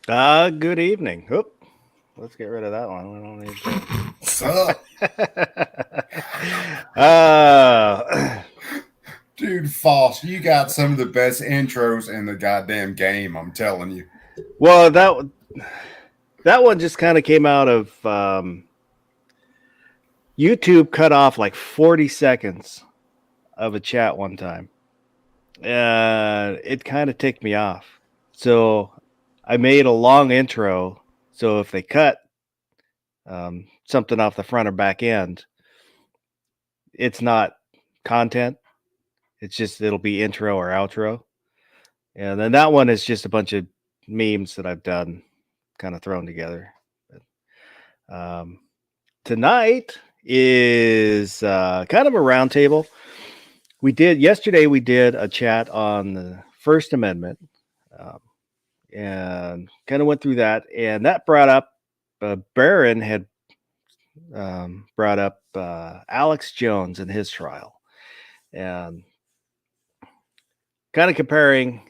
Good evening. Oop, let's get rid of that one. We don't need What's up? to. Dude, Foss, you got some of the best intros in the goddamn game, I'm telling you. Well, that one just kind of came out of YouTube. Cut off like 40 seconds of a chat one time, and it kind of ticked me off. So I made a long intro. So if they cut something off the front or back end, it's not content. It's just it'll be intro or outro. And then that one is just a bunch of memes that I've done, kind of thrown together. Um, Tonight is kind of a roundtable. Yesterday. We did a chat on the First Amendment, um, and kind of went through that. And that brought up Barron had brought up Alex Jones and his trial, and kind of comparing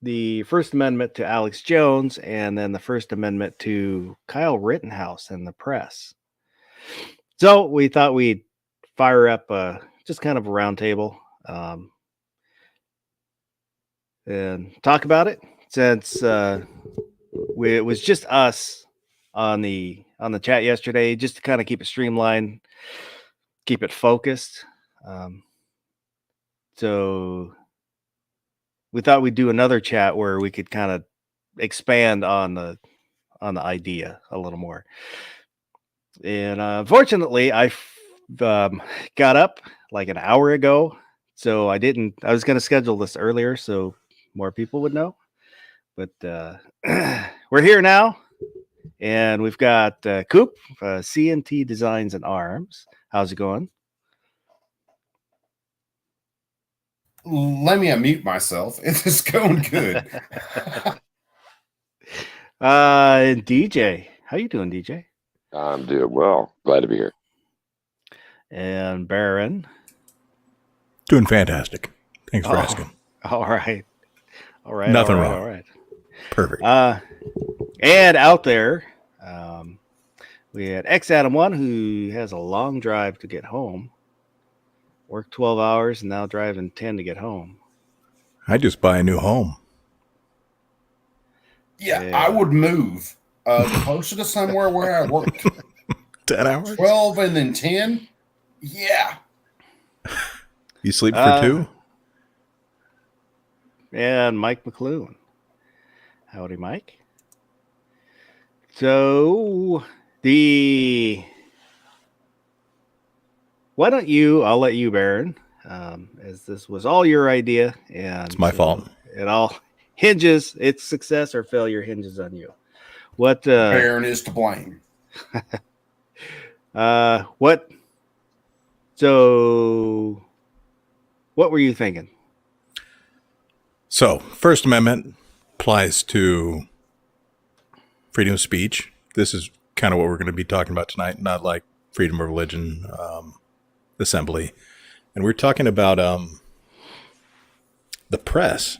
the First Amendment to Alex Jones, and then the First Amendment to Kyle Rittenhouse and the press. So we thought we'd fire up just kind of a roundtable and talk about it, since it was just us on the chat yesterday, just to kind of keep it streamlined, keep it focused. So we thought we'd do another chat where we could kind of expand on the idea a little more. And unfortunately, I got up like an hour ago, so I didn't. I was going to schedule this earlier so more people would know, but we're here now, and we've got Coop, CNT Designs and Arms. How's it going? Let me unmute myself. It's going good. And DJ, how you doing, DJ? I'm doing well. Glad to be here. And Baron, doing fantastic. Thanks for asking. All right. Nothing wrong. All right. Perfect. And out there, we had X Adam 1, who has a long drive to get home. Worked 12 hours and now driving 10 to get home. I just buy a new home. Yeah, I would move closer to somewhere where I worked. 10 hours? 12 and then 10? Yeah. You sleep for 2? And Mike McLuhan. Howdy, Mike. So, why don't I'll let you, Baron, as this was all your idea. And it's my fault. It all hinges, its success or failure hinges on you. What Baron is to blame. So what were you thinking? So, First Amendment applies to freedom of speech. This is kind of what we're going to be talking about tonight, not like freedom of religion, assembly. And we're talking about the press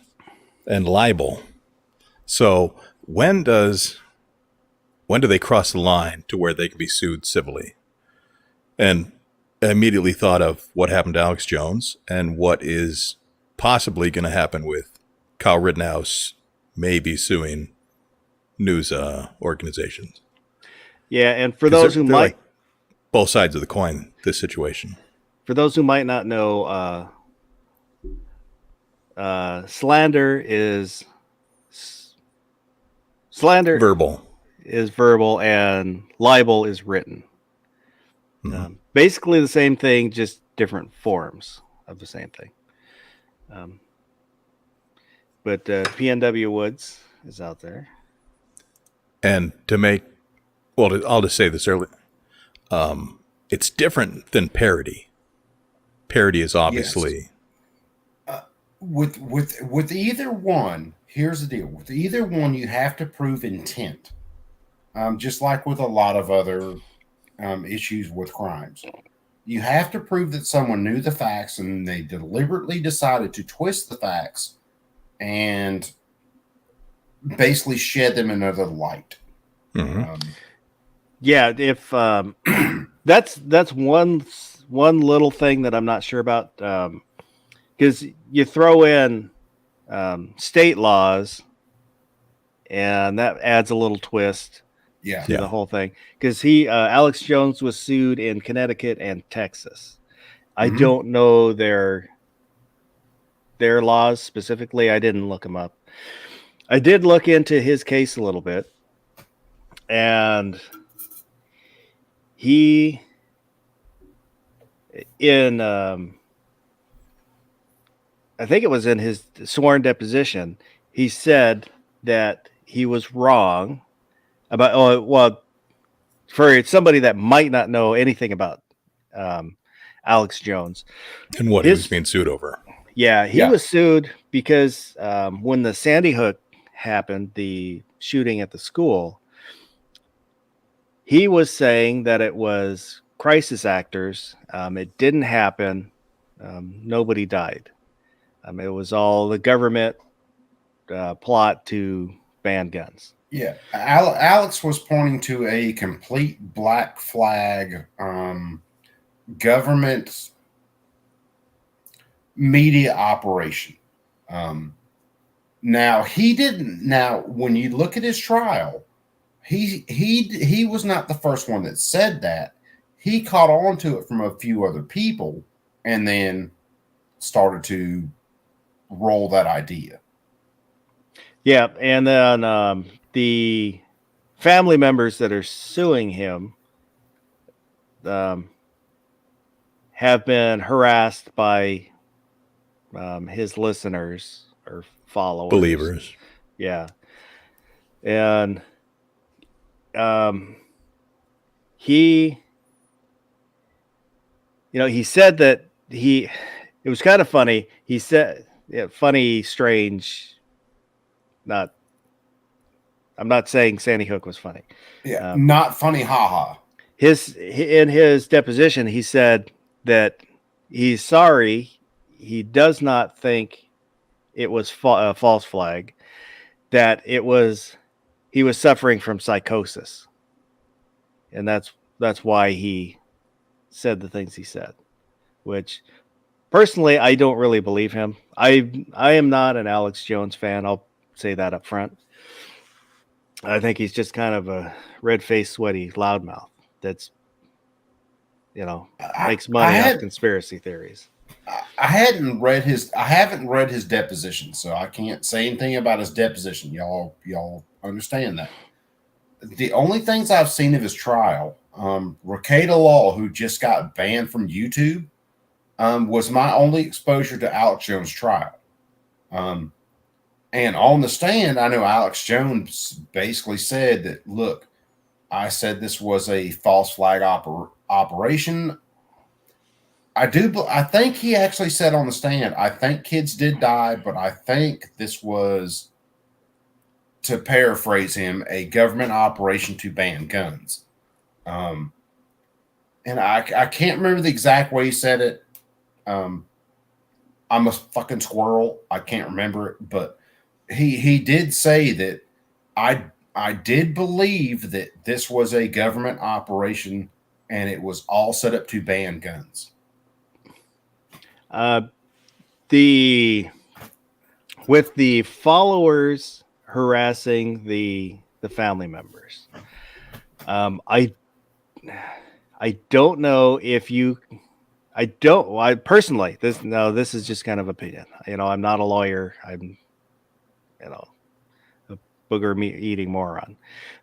and libel. So when do they cross the line to where they can be sued civilly? And I immediately thought of what happened to Alex Jones and what is possibly going to happen with Kyle Rittenhouse maybe suing news organizations. Yeah, and for those who might, like both sides of the coin, this situation. For those who might not know, slander is verbal, and libel is written. Mm-hmm. Basically the same thing, just different forms of the same thing. But PNW Woods is out there. And I'll just say this early. It's different than parody. Parody is obviously with either one. Here's the deal: with either one, you have to prove intent. Just like with a lot of other issues with crimes, you have to prove that someone knew the facts and they deliberately decided to twist the facts and basically shed them another light. Mhm. Yeah, if that's one little thing that I'm not sure about, because you throw in state laws, and that adds a little twist Yeah. to Yeah. the whole thing. Because Alex Jones was sued in Connecticut and Texas. I Mhm. don't know their laws specifically. I didn't look them up. I did look into his case a little bit, and he in I think it was in his sworn deposition, he said that he was wrong about, oh, well, for somebody that might not know anything about um, Alex Jones. And what he was being sued over. Yeah, he Yeah. was sued because when the Sandy Hook happened, the shooting at the school, he was saying that it was crisis actors. It didn't happen. Nobody died. It was all the government plot to ban guns. Yeah. Alex was pointing to a complete black flag government media operation. Now he didn't. Now, when you look at his trial, he was not the first one that said that. He caught on to it from a few other people, and then started to roll that idea. Yeah, and then the family members that are suing him have been harassed by his listeners or followers. Believers. Yeah. And he, he said that it was kind of funny. He said, funny, strange, I'm not saying Sandy Hook was funny. Yeah, not funny, haha. In his deposition, he said that he's sorry. He does not think it was a false flag. That he was suffering from psychosis, and that's why he said the things he said. Which, personally, I don't really believe him. I am not an Alex Jones fan. I'll say that up front. I think he's just kind of a red-faced, sweaty loudmouth that's, makes money off conspiracy theories. I haven't read his deposition, so I can't say anything about his deposition. Y'all understand that. The only things I've seen of his trial, Rekieta Law, who just got banned from YouTube, was my only exposure to Alex Jones' trial. And on the stand, I know Alex Jones basically said that, look, I said this was a false flag operation. I think he actually said on the stand, I think kids did die, but I think this was, to paraphrase him, a government operation to ban guns. And I can't remember the exact way he said it. I'm a fucking squirrel. I can't remember it, but he did say that I did believe that this was a government operation and it was all set up to ban guns. With the followers harassing the family members, I don't know if you. I personally, this is just kind of opinion. I'm not a lawyer. I'm, a booger eating moron,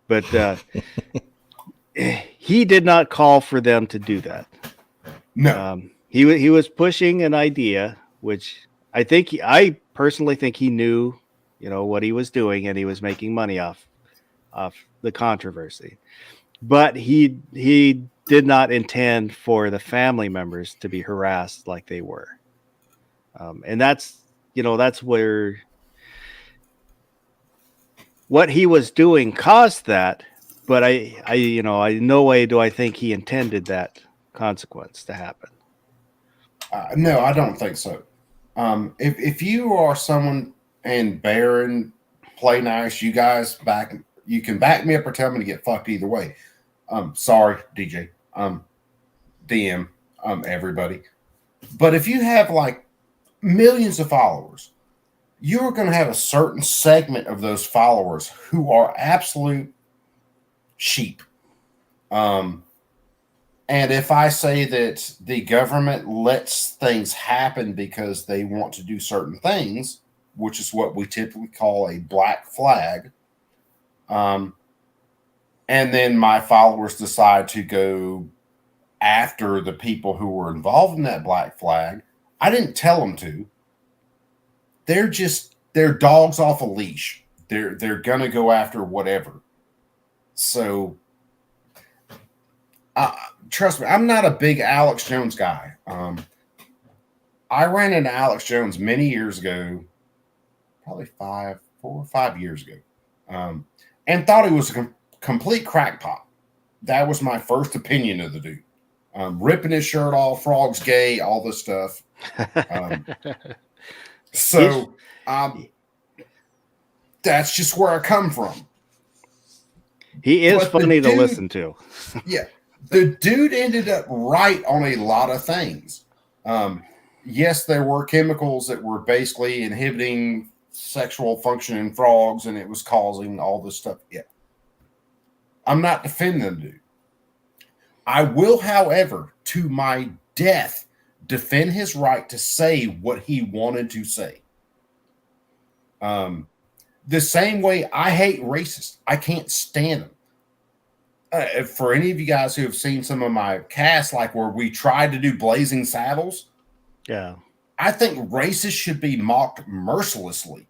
but he did not call for them to do that. No, he was pushing an idea, which I personally think he knew, what he was doing, and he was making money off the controversy, but he did not intend for the family members to be harassed like they were. And that's where what he was doing caused that. But I no way do I think he intended that consequence to happen. no, I don't think so. If you are someone, and Barron play nice. You guys you can back me up or tell me to get fucked either way. Sorry, DJ. DM, everybody. But if you have like millions of followers, you're going to have a certain segment of those followers who are absolute sheep. And if I say that the government lets things happen because they want to do certain things, which is what we typically call a black flag, and then my followers decide to go after the people who were involved in that black flag, I didn't tell them to. They're dogs off a leash. They're gonna go after whatever. So, trust me, I'm not a big Alex Jones guy. I ran into Alex Jones many years ago, probably 4 or 5 years ago, and thought he was a complete crackpot. That was my first opinion of the dude. Ripping his shirt off, frogs gay, all this stuff. So that's just where I come from. He is But funny the to dude- listen to. Yeah. The dude ended up right on a lot of things. Yes, there were chemicals that were basically inhibiting sexual function in frogs, and it was causing all this stuff. Yeah. I'm not defending the dude. I will, however, to my death, defend his right to say what he wanted to say. The same way I hate racists. I can't stand them. For any of you guys who have seen some of my casts, like where we tried to do Blazing Saddles, Yeah. I think racists should be mocked mercilessly.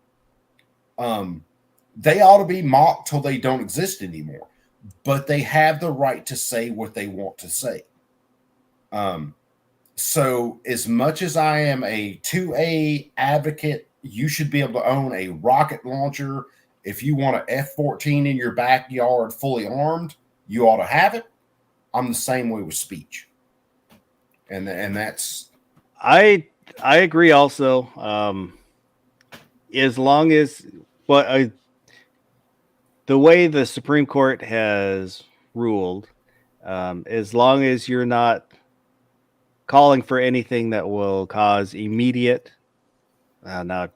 They ought to be mocked till they don't exist anymore. But they have the right to say what they want to say. So as much as I am a 2A advocate, you should be able to own a rocket launcher. If you want an F-14 in your backyard fully armed, you ought to have it. I'm the same way with speech. And that's... I agree also. As long as the way the Supreme Court has ruled, as long as you're not calling for anything that will cause immediate, not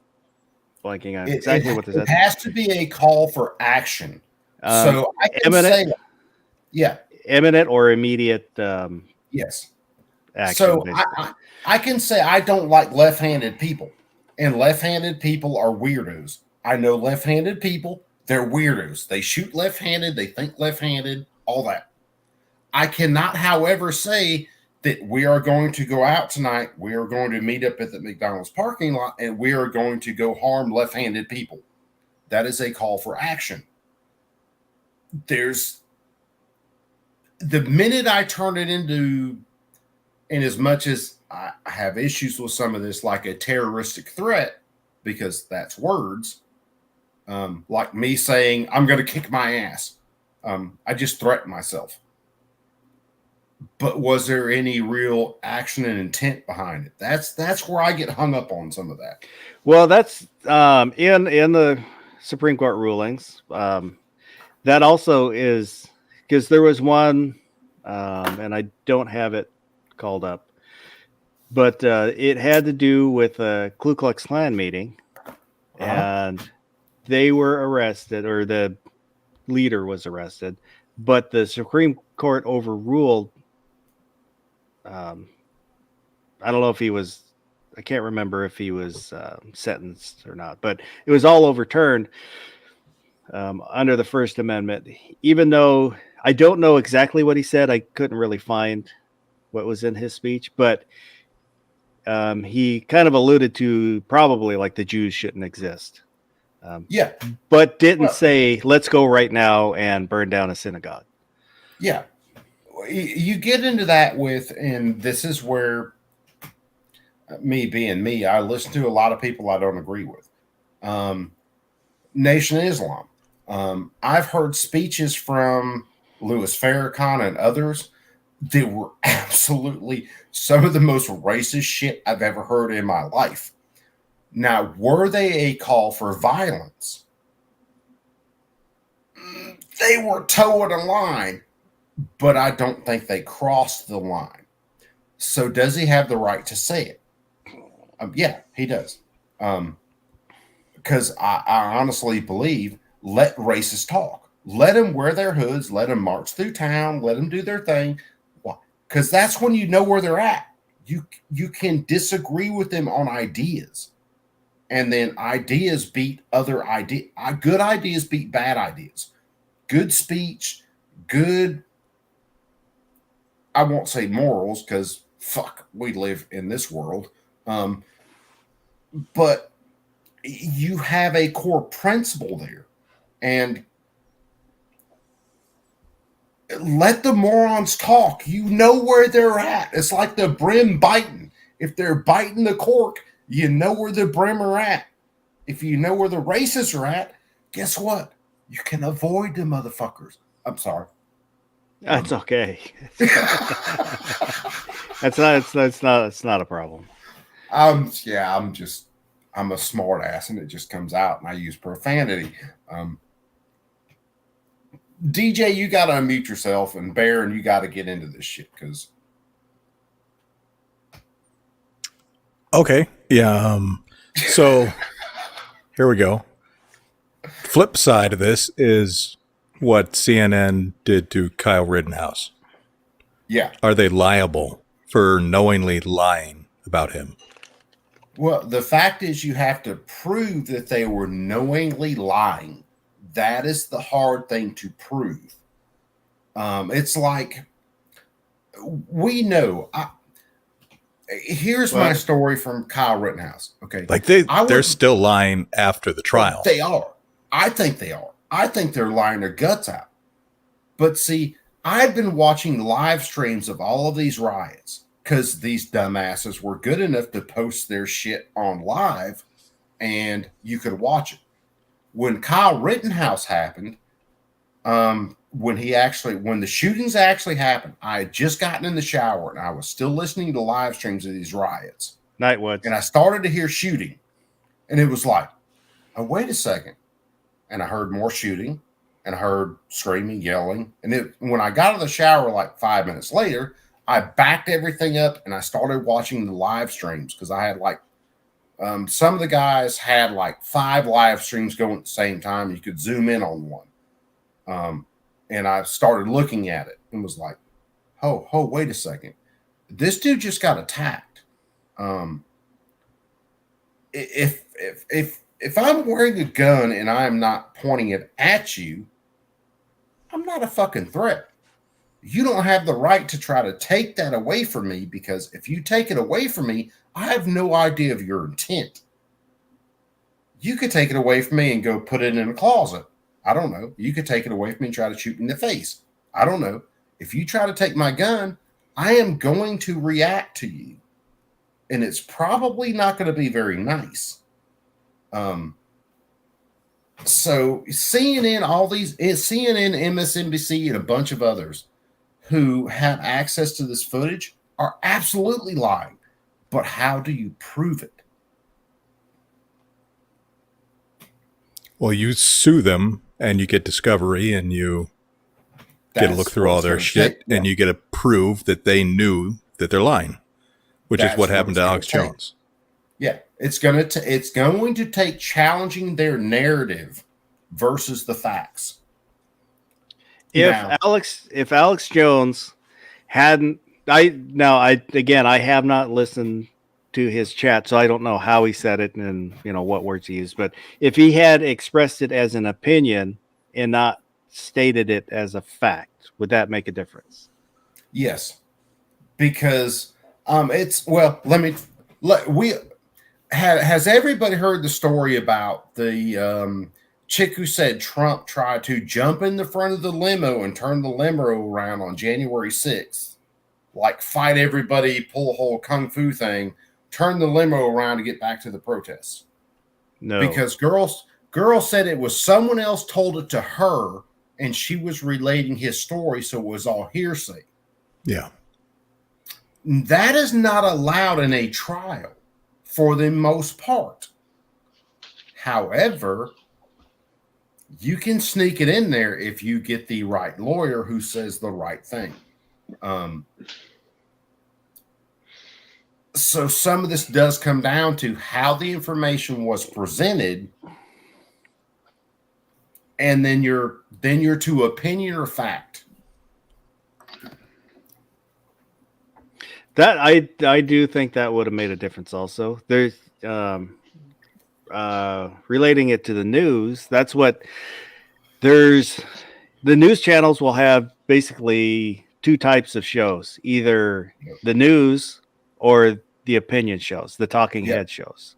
blanking on exactly what this is. It has to be a call for action. So I can imminent, say, yeah, imminent or immediate yes. action. So I can say I don't like left-handed people, and left-handed people are weirdos. I know left-handed people. They're weirdos. They shoot left-handed. They think left-handed, all that. I cannot, however, say that we are going to go out tonight. We are going to meet up at the McDonald's parking lot, and we are going to go harm left-handed people. That is a call for action. The minute I turn it into, and as much as I have issues with some of this, like a terroristic threat, because that's words, like me saying, I'm going to kick my ass. I just threatened myself. But was there any real action and intent behind it? That's where I get hung up on some of that. Well, that's in the Supreme Court rulings. That also is because there was one, and I don't have it called up, but it had to do with a Ku Klux Klan meeting, and they were arrested, or the leader was arrested, but the Supreme Court overruled. I don't know if he was, I can't remember if he was sentenced or not, but it was all overturned under the First Amendment, even though I don't know exactly what he said. I couldn't really find what was in his speech, but he kind of alluded to probably like the Jews shouldn't exist. Yeah. But didn't say, let's go right now and burn down a synagogue. Yeah. You get into that with, and this is where me being me, I listen to a lot of people I don't agree with. Nation of Islam. I've heard speeches from Louis Farrakhan and others that were absolutely some of the most racist shit I've ever heard in my life. Now, were they a call for violence? they were towing a line, but I don't think they crossed the line. So does he have the right to say it? Yeah, he does. Because I honestly believe, let racists talk. Let them wear their hoods. Let them march through town. Let them do their thing. Why? Because that's when you know where they're at. You can disagree with them on ideas. And then ideas beat other ideas. Good ideas beat bad ideas. Good speech, good, I won't say morals, because fuck, we live in this world. But you have a core principle there. And let the morons talk. You know where they're at. It's like the brim biting. If they're biting the cork, you know where the brim are at. If you know where the racists are at, guess what? You can avoid the motherfuckers. I'm sorry. That's okay. It's not a problem. Yeah, I'm a smart ass, and it just comes out, and I use profanity. DJ, you got to unmute yourself, and Baron, you got to get into this shit, because. Okay. Yeah. So here we go. Flip side of this is what CNN did to Kyle Rittenhouse. Yeah. Are they liable for knowingly lying about him? Well, the fact is you have to prove that they were knowingly lying. That is the hard thing to prove. It's like, we know. Here's my story from Kyle Rittenhouse. Okay. Like they're still lying after the trial. They are. I think they are. I think they're lying their guts out. But see, I've been watching live streams of all of these riots because these dumbasses were good enough to post their shit on live and you could watch it. When Kyle Rittenhouse happened, when the shootings actually happened, I had just gotten in the shower and I was still listening to live streams of these riots. Nightwoods. And I started to hear shooting. And it was like, oh, wait a second. And I heard more shooting and I heard screaming, yelling. And when I got out of the shower like 5 minutes later, I backed everything up and I started watching the live streams because I had like some of the guys had like 5 live streams going at the same time. You could zoom in on one. And I started looking at it and was like, oh, wait a second. This dude just got attacked. If I'm wearing a gun and I'm not pointing it at you, I'm not a fucking threat. You don't have the right to try to take that away from me, because if you take it away from me, I have no idea of your intent. You could take it away from me and go put it in a closet. I don't know. You could take it away from me and try to shoot me in the face. I don't know. If you try to take my gun, I am going to react to you. And it's probably not going to be very nice. So CNN, CNN, MSNBC, and a bunch of others who have access to this footage are absolutely lying. But how do you prove it? Well, you sue them and you get discovery and you get to look through all their shit and you get to prove that they knew that they're lying, which is what happened to Alex Jones. Yeah, it's going to take challenging their narrative versus the facts. If Alex Jones hadn't, I have not listened to his chat, so I don't know how he said it and what words he used. But if he had expressed it as an opinion and not stated it as a fact, would that make a difference? Yes, because has everybody heard the story about the chick who said Trump tried to jump in the front of the limo and turn the limo around on January 6th, like fight everybody, pull a whole kung fu thing, turn the limo around to get back to the protests? No, because girl said it was someone else told it to her, and she was relating his story, so it was all hearsay. Yeah, that is not allowed in a trial for the most part. However, You can sneak it in there if you get the right lawyer who says the right thing. So some of this does come down to how the information was presented, and then you're to opinion or fact. That I do think that would have made a difference. Also, there's relating it to the news. That's what there's. The news channels will have basically two types of shows: either the news or the opinion shows, the talking head shows.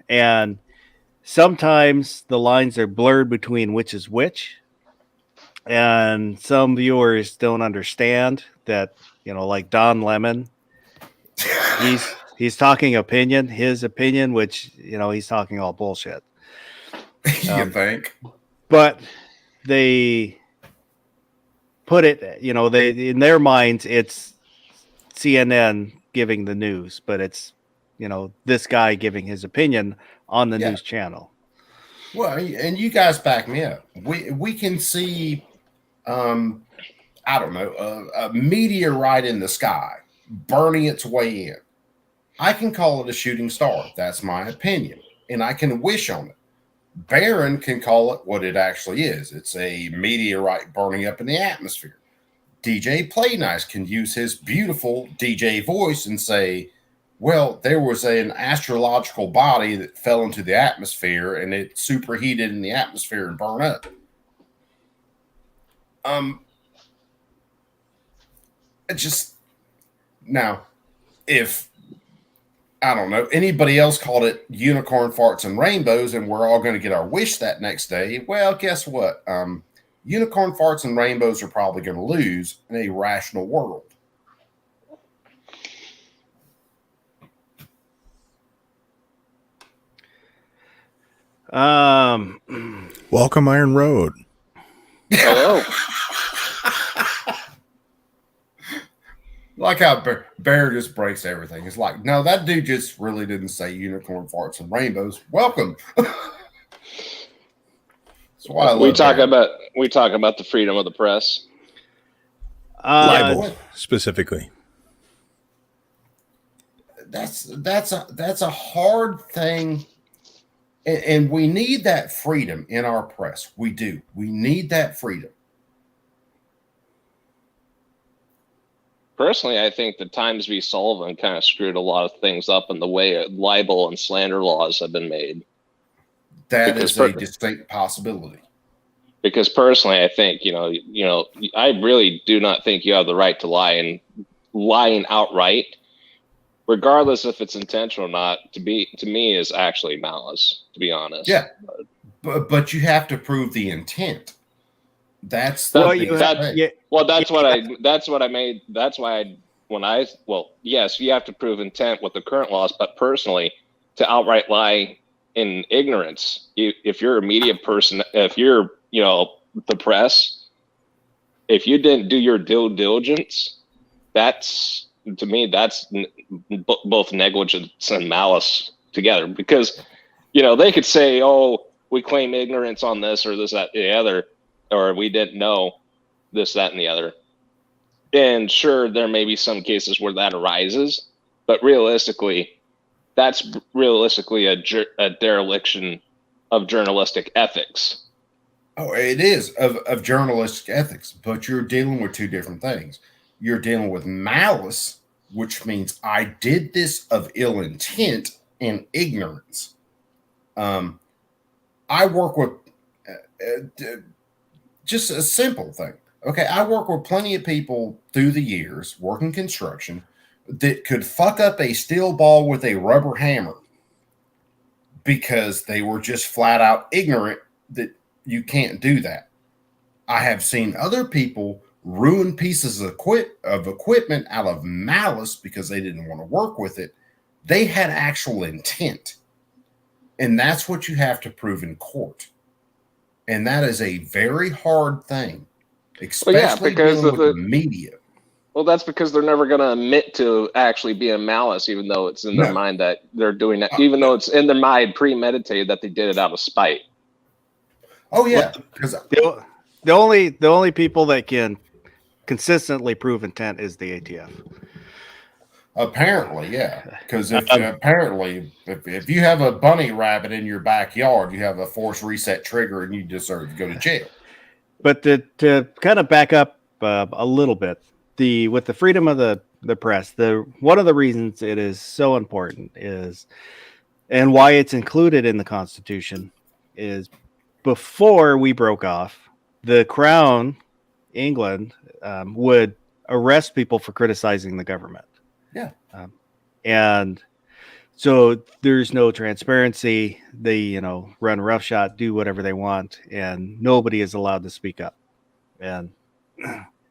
And sometimes the lines are blurred between which is which. And some viewers don't understand that, like Don Lemon, he's talking opinion, his opinion, which, he's talking all bullshit. You think? But they put it, they in their minds, it's CNN giving the news, but it's, this guy giving his opinion on the news channel. Well, and you guys back me up. We can see, I don't know, a meteorite in the sky burning its way in. I can call it a shooting star. That's my opinion, and I can wish on it. Barron can call it what it actually is. It's a meteorite burning up in the atmosphere. DJ Play Nice can use his beautiful DJ voice and say, well, there was an astrological body that fell into the atmosphere and it superheated in the atmosphere and burned up. Now, if I don't know, anybody else called it unicorn farts and rainbows and we're all going to get our wish that next day, well, guess what? Unicorn farts and rainbows are probably going to lose in a rational world. Welcome, Iron Road. Hello. Like how Bear just breaks everything. It's like, no, that dude just really didn't say unicorn farts and rainbows. Welcome. That's why I we love talk Bear. about the freedom of the press. Libel, specifically. That's a hard thing, and we need that freedom in our press. We do. We need that freedom. Personally, I think the Times v. Sullivan kind of screwed a lot of things up in the way libel and slander laws have been made. That is a distinct possibility. Because personally, I think I really do not think you have the right to lie, and lying outright, regardless if it's intentional or not, to me is actually malice. To be honest, Yeah, but you have to prove the intent. That's Well, yes, you have to prove intent with the current laws, but personally, to outright lie in ignorance, if you're a media person, if you're the press, if you didn't do your due diligence, that's, to me, that's both negligence and malice together. Because they could say, oh, we claim ignorance on this or this, that, the other, or we didn't know this, that, and the other. And sure, there may be some cases where that arises, but realistically, that's a dereliction of journalistic ethics. Oh, it is of journalistic ethics, but you're dealing with two different things. You're dealing with malice, which means I did this of ill intent and ignorance. I work with just a simple thing. Okay, I work with plenty of people through the years working construction that could fuck up a steel ball with a rubber hammer because they were just flat out ignorant that you can't do that. I have seen other people ruin pieces of equipment out of malice because they didn't want to work with it. They had actual intent. And that's what you have to prove in court. And that is a very hard thing, especially dealing with the media. Well, that's because they're never going to admit to actually being malice, even though it's in their mind that they're doing that, even though it's in their mind premeditated that they did it out of spite. Oh yeah, because The only people that can consistently prove intent is the ATF. apparently, yeah. Because if you have a bunny rabbit in your backyard, you have a force reset trigger, and you deserve to go to jail. But to kind of back up a little bit, with the freedom of the press, one of the reasons it is so important is, and why it's included in the Constitution, is before we broke off, the Crown, England, would arrest people for criticizing the government. Yeah. And so there's no transparency. They, run roughshod, do whatever they want, and nobody is allowed to speak up. And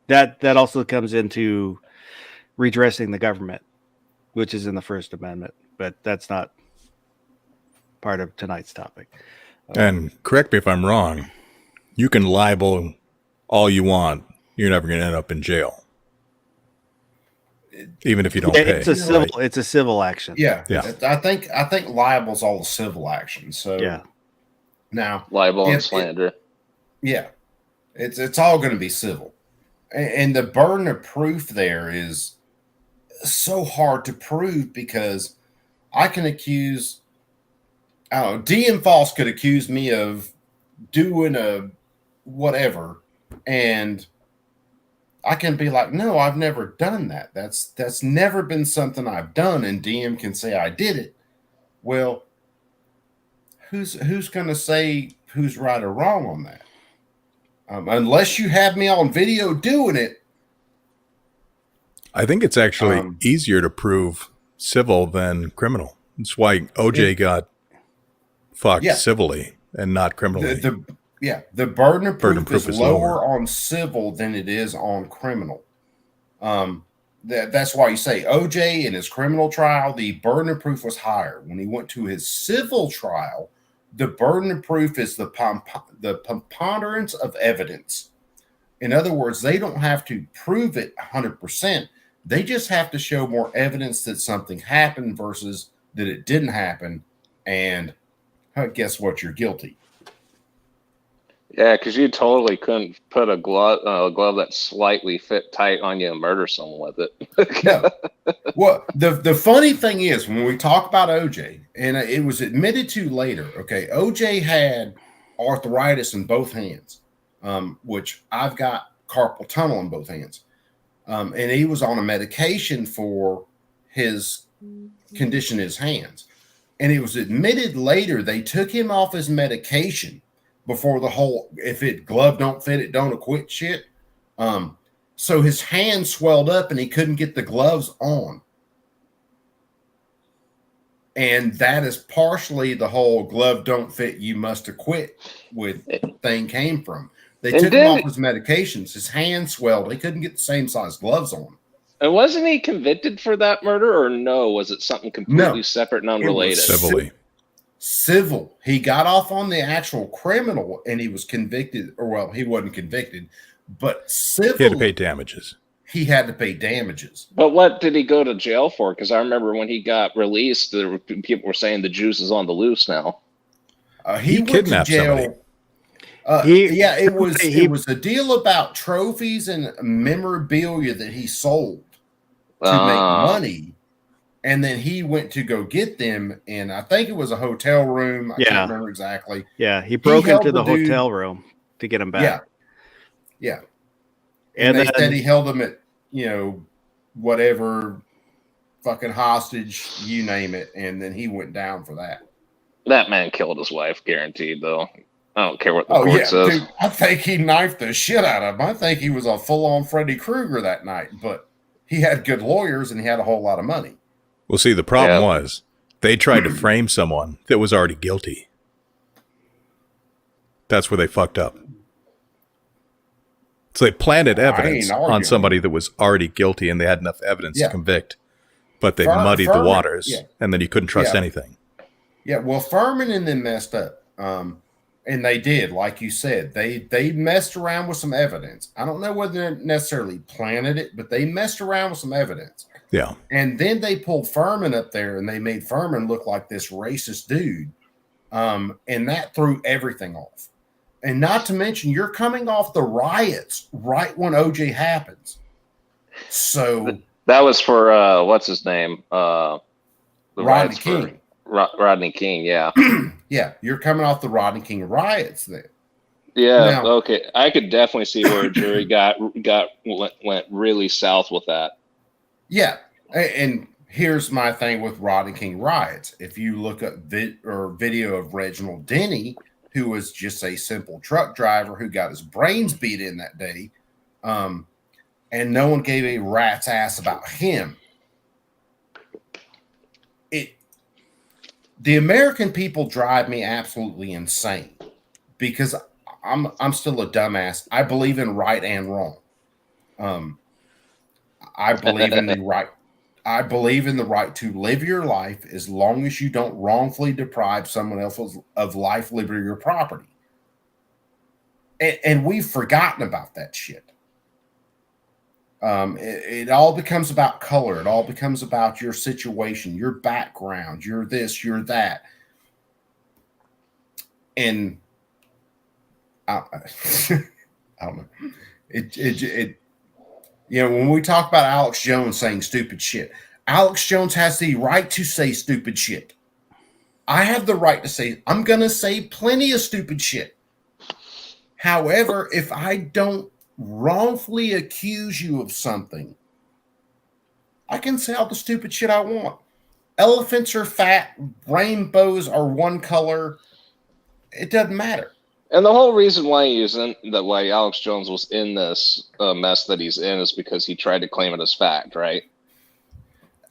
that also comes into redressing the government, which is in the First Amendment, but that's not part of tonight's topic. And correct me if I'm wrong, you can libel all you want. You're never going to end up in jail. Even if you don't pay. It's a civil action. Yeah. Yeah. I think libel's all the civil action. So Yeah. now Libel and slander. It's all going to be civil. And the burden of proof there is so hard to prove, because I can accuse, I don't know, DM False could accuse me of doing a whatever, and I can be like, no, I've never done that. That's never been something I've done, and DM can say I did it. Well, who's going to say who's right or wrong on that? Unless you have me on video doing it. I think it's actually easier to prove civil than criminal. That's why OJ got fucked civilly and not criminally. The burden of proof is lower on civil than it is on criminal. That's why you say OJ in his criminal trial, the burden of proof was higher. When he went to his civil trial, the burden of proof is the preponderance of evidence. In other words, they don't have to prove it 100%. They just have to show more evidence that something happened versus that it didn't happen. And guess what? You're guilty. Yeah, because you totally couldn't put a glove that slightly fit tight on you and murder someone with it. No. Well, the funny thing is, when we talk about OJ, and it was admitted to later, okay, OJ had arthritis in both hands, which I've got carpal tunnel in both hands. And he was on a medication for his condition in his hands. And it was admitted later they took him off his medication before the whole, if it glove don't fit, it don't acquit shit. So his hand swelled up and he couldn't get the gloves on. And that is partially the whole glove don't fit, you must acquit with thing came from. They took him off his medications. His hand swelled. He couldn't get the same size gloves on. And wasn't he convicted for that murder, or no? Was it something completely separate and unrelated? Civilly. Civil. He got off on the actual criminal and he was convicted, or well, he wasn't convicted, but civil. He had to pay damages. He had to pay damages. But what did he go to jail for? Because I remember when he got released, people were saying the juice is on the loose now. He went kidnapped to jail. somebody. It was a deal about trophies and memorabilia that he sold to make money. And then he went to go get them, and I think it was a hotel room. I can't remember exactly. Yeah, he broke into the hotel room to get him back. Yeah. And they said he held them at, whatever, fucking hostage, you name it, and then he went down for that. That man killed his wife, guaranteed, though. I don't care what the court says. Dude, I think he knifed the shit out of him. I think he was a full-on Freddy Krueger that night, but he had good lawyers and he had a whole lot of money. Well, see, the problem was they tried to frame someone that was already guilty. That's where they fucked up. So they planted evidence on somebody that was already guilty, and they had enough evidence to convict, but they muddied the waters, and then you couldn't trust anything. Yeah, well, Furman and them messed up, and they did, like you said. They messed around with some evidence. I don't know whether they necessarily planted it, but they messed around with some evidence. Yeah. And then they pulled Furman up there, and they made Furman look like this racist dude, and that threw everything off. And not to mention, you're coming off the riots right when OJ happens. So that was for what's his name? The Rodney riots King. for Rodney King. Yeah. Yeah, you're coming off the Rodney King riots then. Yeah. Now- Okay. I could definitely see where a jury went really south with that. Yeah, and here's my thing with Rodney King riots. If you look at video of Reginald Denny, who was just a simple truck driver who got his brains beat in that day, and no one gave a rat's ass about him. The American people drive me absolutely insane because I'm still a dumbass. I believe in right and wrong. I believe in the right. I believe in the right to live your life as long as you don't wrongfully deprive someone else of life, liberty, or property. And we've forgotten about that shit. It all becomes about color. It all becomes about your situation, your background, you're this, you're that. And I don't know. It you know, when we talk about Alex Jones saying stupid shit, Alex Jones has the right to say stupid shit. I have the right to say, I'm going to say plenty of stupid shit. However, if I don't wrongfully accuse you of something, I can say all the stupid shit I want. Elephants are fat, rainbows are one color. It doesn't matter. And the whole reason why why Alex Jones was in this mess that he's in is because he tried to claim it as fact, right?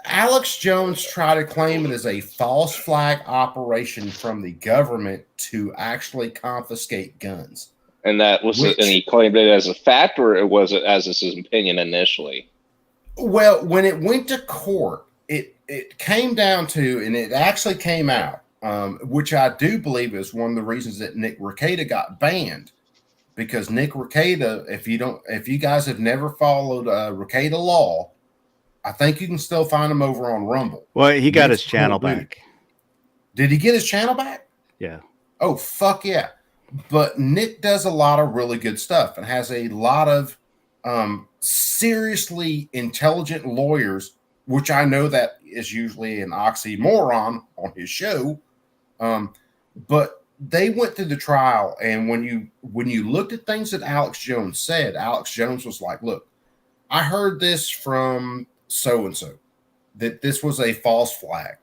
Alex Jones tried to claim it as a false flag operation from the government to actually confiscate guns. And that was and he claimed it as a fact, or was it as his opinion initially? Well, when it went to court, it came down to, and it actually came out, which I do believe is one of the reasons that Nick Rekieta got banned, because Nick Rekieta, if you guys have never followed Rekieta law, I think you can still find him over on Rumble. Well, he got his channel back. Did he get his channel back? Yeah. Oh, fuck yeah. But Nick does a lot of really good stuff and has a lot of seriously intelligent lawyers, which I know that is usually an oxymoron on his show. But they went through the trial, and when you looked at things that Alex Jones said, Alex Jones was like, look, I heard this from so-and-so, that this was a false flag.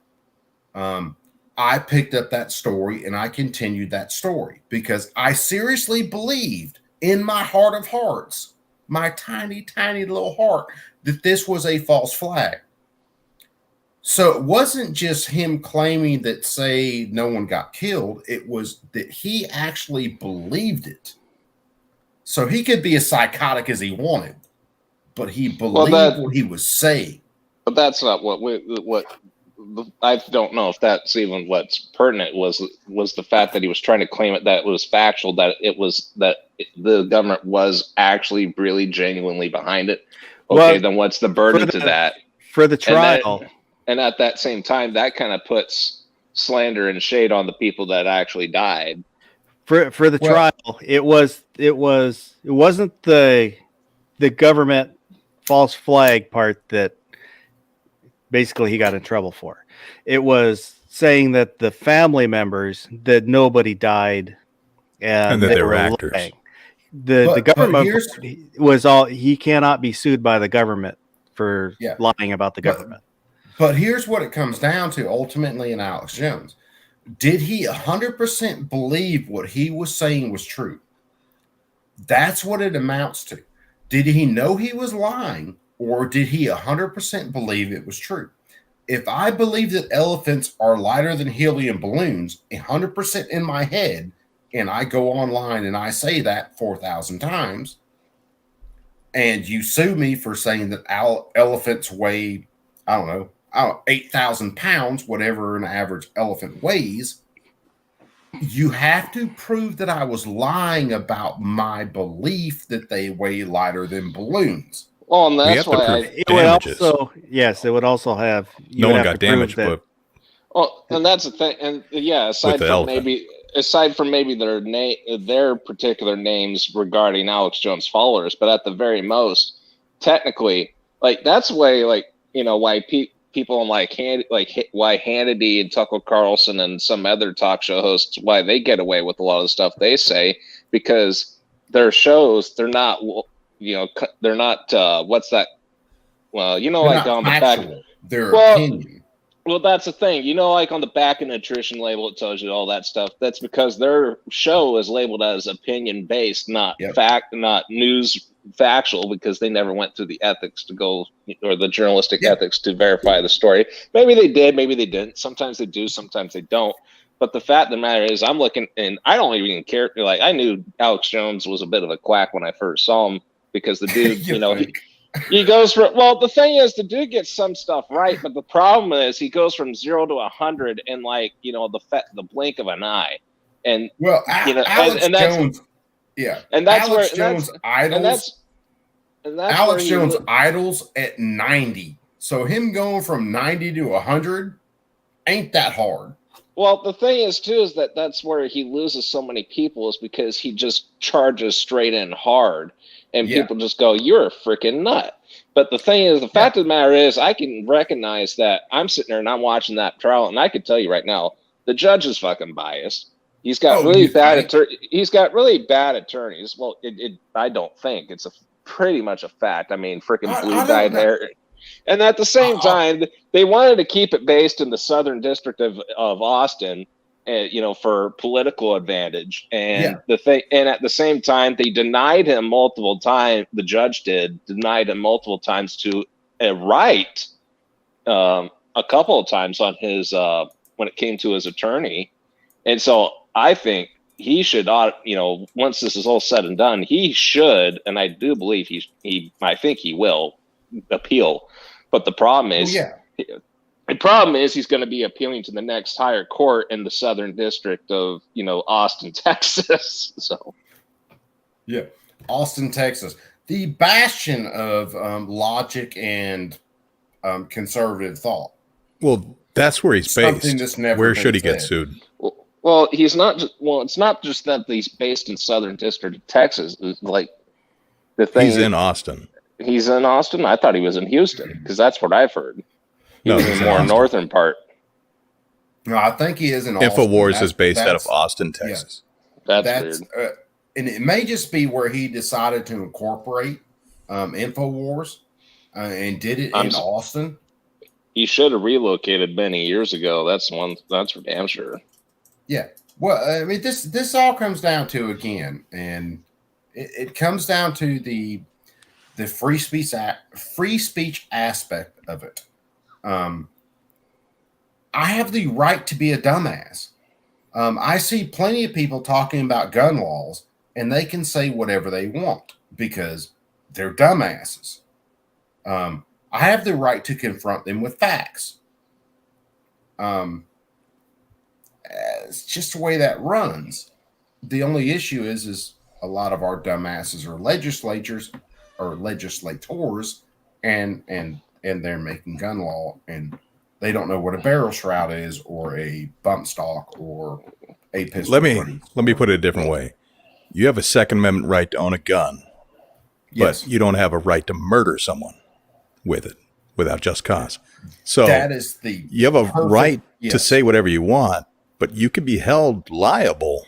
I picked up that story and I continued that story because I seriously believed in my heart of hearts, my tiny, tiny little heart, that this was a false flag. So it wasn't just him claiming that, say, no one got killed. It was that he actually believed it. So he could be as psychotic as he wanted, but he believed what he was saying. But that's not what I don't know if that's even what's pertinent was the fact that he was trying to claim it, that it was factual, that the government was actually really genuinely behind it. Okay, well, then what's the burden to that? For the trial. And at that same time, that kind of puts slander and shade on the people that actually died. For the trial, it wasn't the government false flag part that basically he got in trouble for. It was saying that the family members, that nobody died and that they were actors. Lying. The government was all, he cannot be sued by the government for lying about the government. But here's what it comes down to ultimately in Alex Jones. Did he 100% believe what he was saying was true? That's what it amounts to. Did he know he was lying, or did he 100% believe it was true? If I believe that elephants are lighter than helium balloons 100% in my head, and I go online and I say that 4,000 times, and you sue me for saying that elephants weigh, I don't know, 8,000 pounds, whatever an average elephant weighs, you have to prove that I was lying about my belief that they weigh lighter than balloons. Well, and that's why it would also, yes, it would also have. No one got damaged, but well, and that's the thing, and aside from aside from maybe their particular names regarding Alex Jones followers, but at the very most, technically, like that's why, like why people like why Hannity and Tucker Carlson and some other talk show hosts, why they get away with a lot of the stuff they say, because their shows, they're not they're not what's that? Well, They're like not on the back. factual. Their Well, opinion. Well, that's the thing. Like on the back of nutrition label, it tells you all that stuff. That's because their show is labeled as opinion based, not Yep. fact, not news factual, because they never went through the ethics to go, or the journalistic Yep. ethics to verify the story. Maybe they did, maybe they didn't. Sometimes they do, sometimes they don't. But the fact of the matter is, I'm looking, and I don't even care. Like, I knew Alex Jones was a bit of a quack when I first saw him, because the dude, he goes for, well, the thing is, the dude gets some stuff right, but the problem is he goes from 0 to 100 in like, the blink of an eye. And Well, Alex and that's, Jones, yeah, and that's Alex where Jones and idols. that's Alex where Jones idols at 90. So him going from 90 to 100 ain't that hard. Well, the thing is too is that's where he loses so many people, is because he just charges straight in hard, and Yeah. people just go, "You're a freaking nut." But the thing is, the fact of the matter is, I can recognize that. I'm sitting there and I'm watching that trial, and I can tell you right now, the judge is fucking biased. He's got really bad He's got really bad attorneys. Well, I don't think it's pretty much a fact. I mean, freaking blue-dyed hair. And at the same time, they wanted to keep it based in the Southern District of Austin, for political advantage. And and at the same time, they denied him multiple times. The judge denied him multiple times to a right, a couple of times on his when it came to his attorney. And so I think he should, once this is all said and done, he should, and I do believe I think he will appeal. But the problem is, he's going to be appealing to the next higher court in the Southern District of, Austin, Texas. So, yeah, Austin, Texas, the bastion of logic and conservative thought. Well, that's where he's based. Something that's never Where been should he get said. sued? Well, he's not. It's not just that he's based in Southern District of Texas. It's like the thing. He's in Austin. He's in Austin. I thought he was in Houston, because that's what I've heard. No, He's in the more northern part. No, I think he is in Austin. InfoWars is based out of Austin, Texas. That's weird. And it may just be where he decided to incorporate InfoWars and did it in Austin. He should have relocated many years ago. That's for damn sure. Yeah. Well, I mean, this all comes down to, again, and it comes down to the free speech aspect of it. I have the right to be a dumbass. I see plenty of people talking about gun laws, and they can say whatever they want because they're dumbasses. I have the right to confront them with facts. It's just the way that runs. The only issue is a lot of our dumbasses are legislators, and they're making gun law, and they don't know what a barrel shroud is, or a bump stock, or a pistol. Let me put it a different way. You have a Second Amendment right to own a gun, but you don't have a right to murder someone with it without just cause. So that is you have a right to say whatever you want, but you can be held liable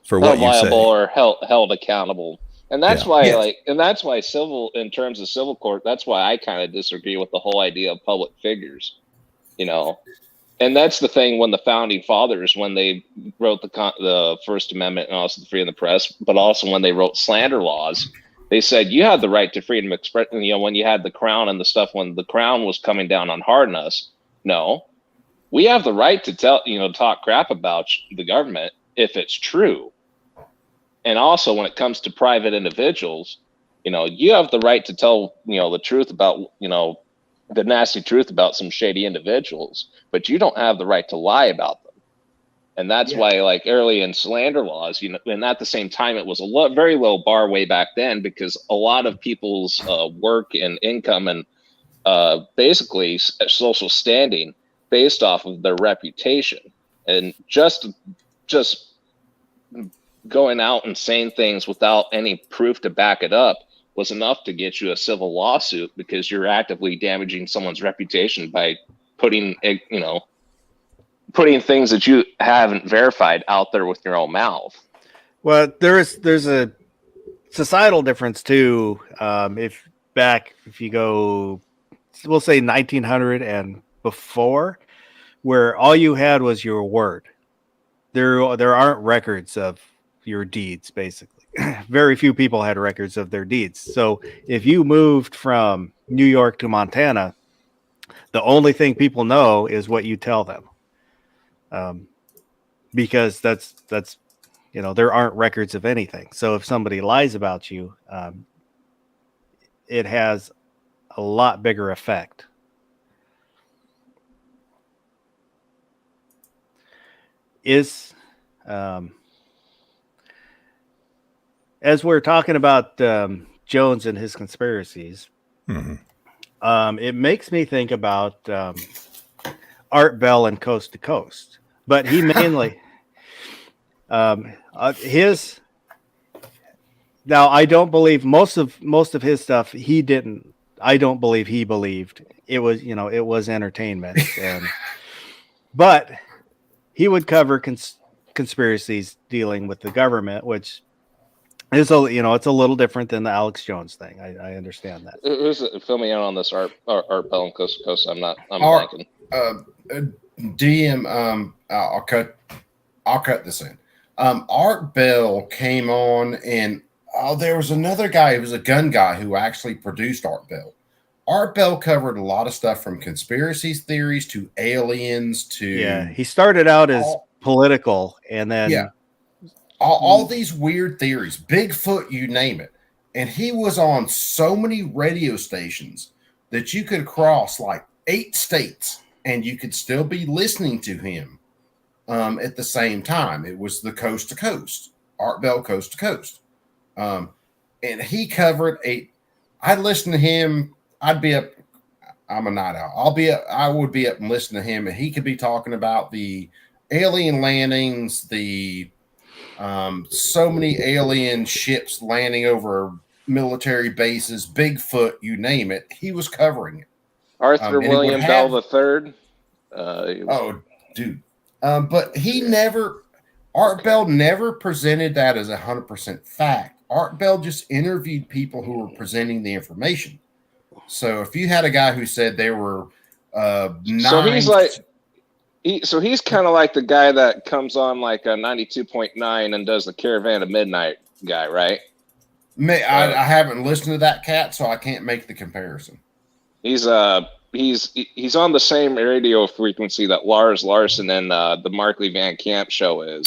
for what you say, or held accountable. And that's why, and that's why in terms of civil court, that's why I kind of disagree with the whole idea of public figures, And that's the thing when the founding fathers, when they wrote the First Amendment and also the freedom of the press, but also when they wrote slander laws, they said you had the right to freedom of expression. When you had the crown and the stuff, when the crown was coming down on hard on us, no, we have the right to talk crap about the government if it's true. And also when it comes to private individuals, you have the right to tell, the truth about, the nasty truth about some shady individuals, but you don't have the right to lie about them. And that's why, like early in slander laws, and at the same time, it was a very low bar way back then, because a lot of people's work and income and basically social standing based off of their reputation. And just just going out and saying things without any proof to back it up was enough to get you a civil lawsuit because you're actively damaging someone's reputation by putting things that you haven't verified out there with your own mouth. Well, there's a societal difference too. If you go, we'll say 1900 and before, where all you had was your word. There aren't records of your deeds, basically. Very few people had records of their deeds. So if you moved from New York to Montana, the only thing people know is what you tell them. Because that's there aren't records of anything. So if somebody lies about you, it has a lot bigger effect. As we're talking about Jones and his conspiracies, it makes me think about Art Bell and Coast to Coast, but he mainly his. Now, I don't believe most of his stuff. He didn't. I don't believe he believed it was. It was entertainment, but he would cover conspiracies dealing with the government, which is it's a little different than the Alex Jones thing. I understand that. Who's fill me in on this Art Bell and Coast to Coast? I'm blanking. DM. I'll cut this in. Art Bell came on, and there was another guy who was a gun guy who actually produced Art Bell. Art Bell covered a lot of stuff from conspiracy theories to aliens to. He started out as political, and then all these weird theories, Bigfoot, you name it. And he was on so many radio stations that you could cross like 8 states and you could still be listening to him at the same time. It was the Coast to Coast, Art Bell Coast to Coast. And he covered I'd listen to him. I'd be up. I'm a night owl. I would be up and listen to him, and he could be talking about the alien landings, the so many alien ships landing over military bases, Bigfoot, you name it. He was covering it. Arthur William Bell III. Dude. But Art Bell never presented that as 100% fact. Art Bell just interviewed people who were presenting the information. So if you had a guy who said there were so he's kind of like the guy that comes on like a 92.9 and does the Caravan of Midnight guy, right? I haven't listened to that cat, so I can't make the comparison. He's on the same radio frequency that Lars Larson and the Markley Van Camp show is,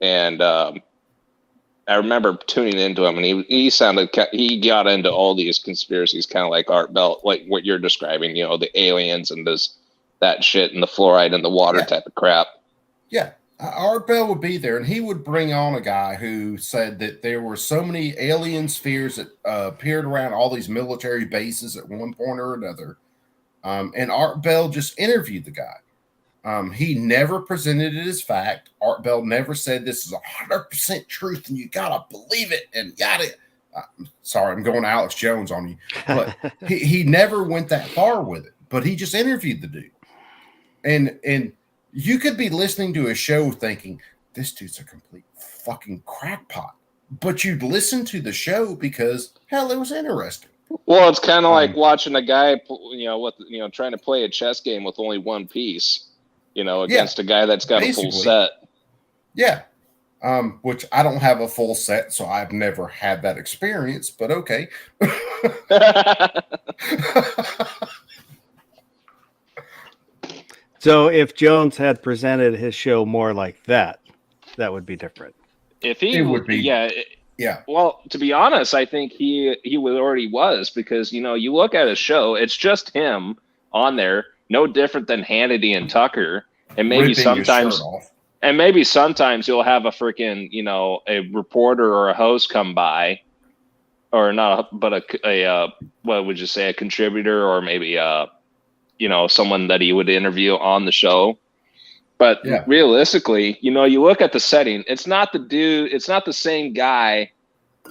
and I remember tuning into him, and he got into all these conspiracies, kind of like Art Bell, like what you're describing, the aliens and that shit and the fluoride in the water type of crap. Yeah. Art Bell would be there, and he would bring on a guy who said that there were so many alien spheres that appeared around all these military bases at one point or another. And Art Bell just interviewed the guy. He never presented it as fact. Art Bell never said this is 100% truth and you gotta believe it and yada. Sorry, I'm going Alex Jones on you, but he never went that far with it. But he just interviewed the dude, and you could be listening to a show thinking this dude's a complete fucking crackpot, but you'd listen to the show because hell, it was interesting. Well, it's kind of like watching a guy, trying to play a chess game with only one piece. Against a guy that's got a full set. Yeah. Which I don't have a full set, so I've never had that experience, but okay. So if Jones had presented his show more like that, that would be different. If he would be, yeah. Well, to be honest, I think he already was, because you look at his show, it's just him on there. No different than Hannity and Tucker, and maybe sometimes you'll have a freaking a reporter or a host come by, or not, but a what would you say, a contributor, or maybe someone that he would interview on the show. But Yeah. realistically, you know, you look at the setting. It's not the dude. It's not the same guy.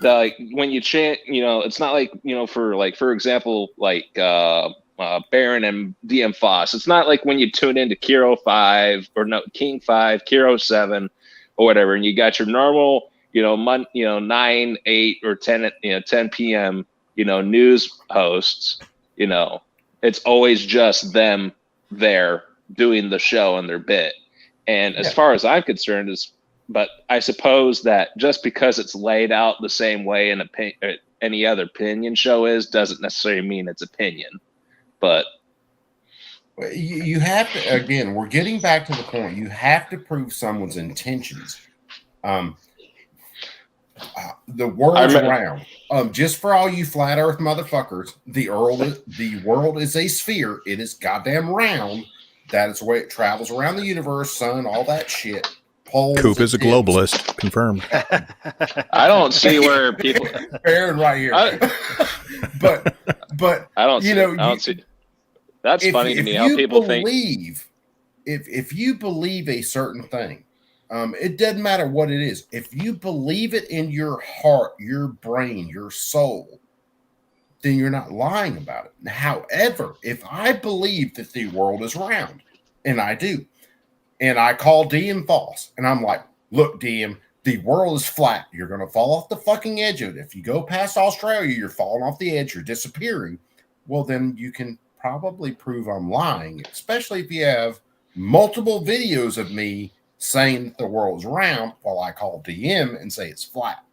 Like when you chant, you know, it's not like, you know, for example, like Baron and DM Foss. It's not like when you tune into Kiro 5 or no King 5, Kiro 7, or whatever, and you got your normal, you know, 9, 8, or 10, 10 p.m. you know, news hosts. You know, it's always just them there doing the show and their bit. And as far as I'm concerned, but I suppose that just because it's laid out the same way in any other opinion show doesn't necessarily mean it's opinion. But you have to, again, we're getting back to the point. You have to prove someone's intentions. The world's round. Just for all you flat earth motherfuckers, the world is a sphere. It is goddamn round. That is the way it travels around the universe, sun, all that shit. Poles, Coop is a globalist, confirmed. I don't see where people. Aaron right here. but I don't. You see, know, I don't see. That's funny to me how people think. If you believe a certain thing, it doesn't matter what it is. If you believe it in your heart, your brain, your soul, then you're not lying about it. However, if I believe that the world is round, and I do, and I call DM false, and I'm like, look, DM, the world is flat. You're going to fall off the fucking edge of it. If you go past Australia, you're falling off the edge, you're disappearing. Well, then you can probably prove I'm lying, especially if you have multiple videos of me saying that the world's round while I call DM and say it's flat.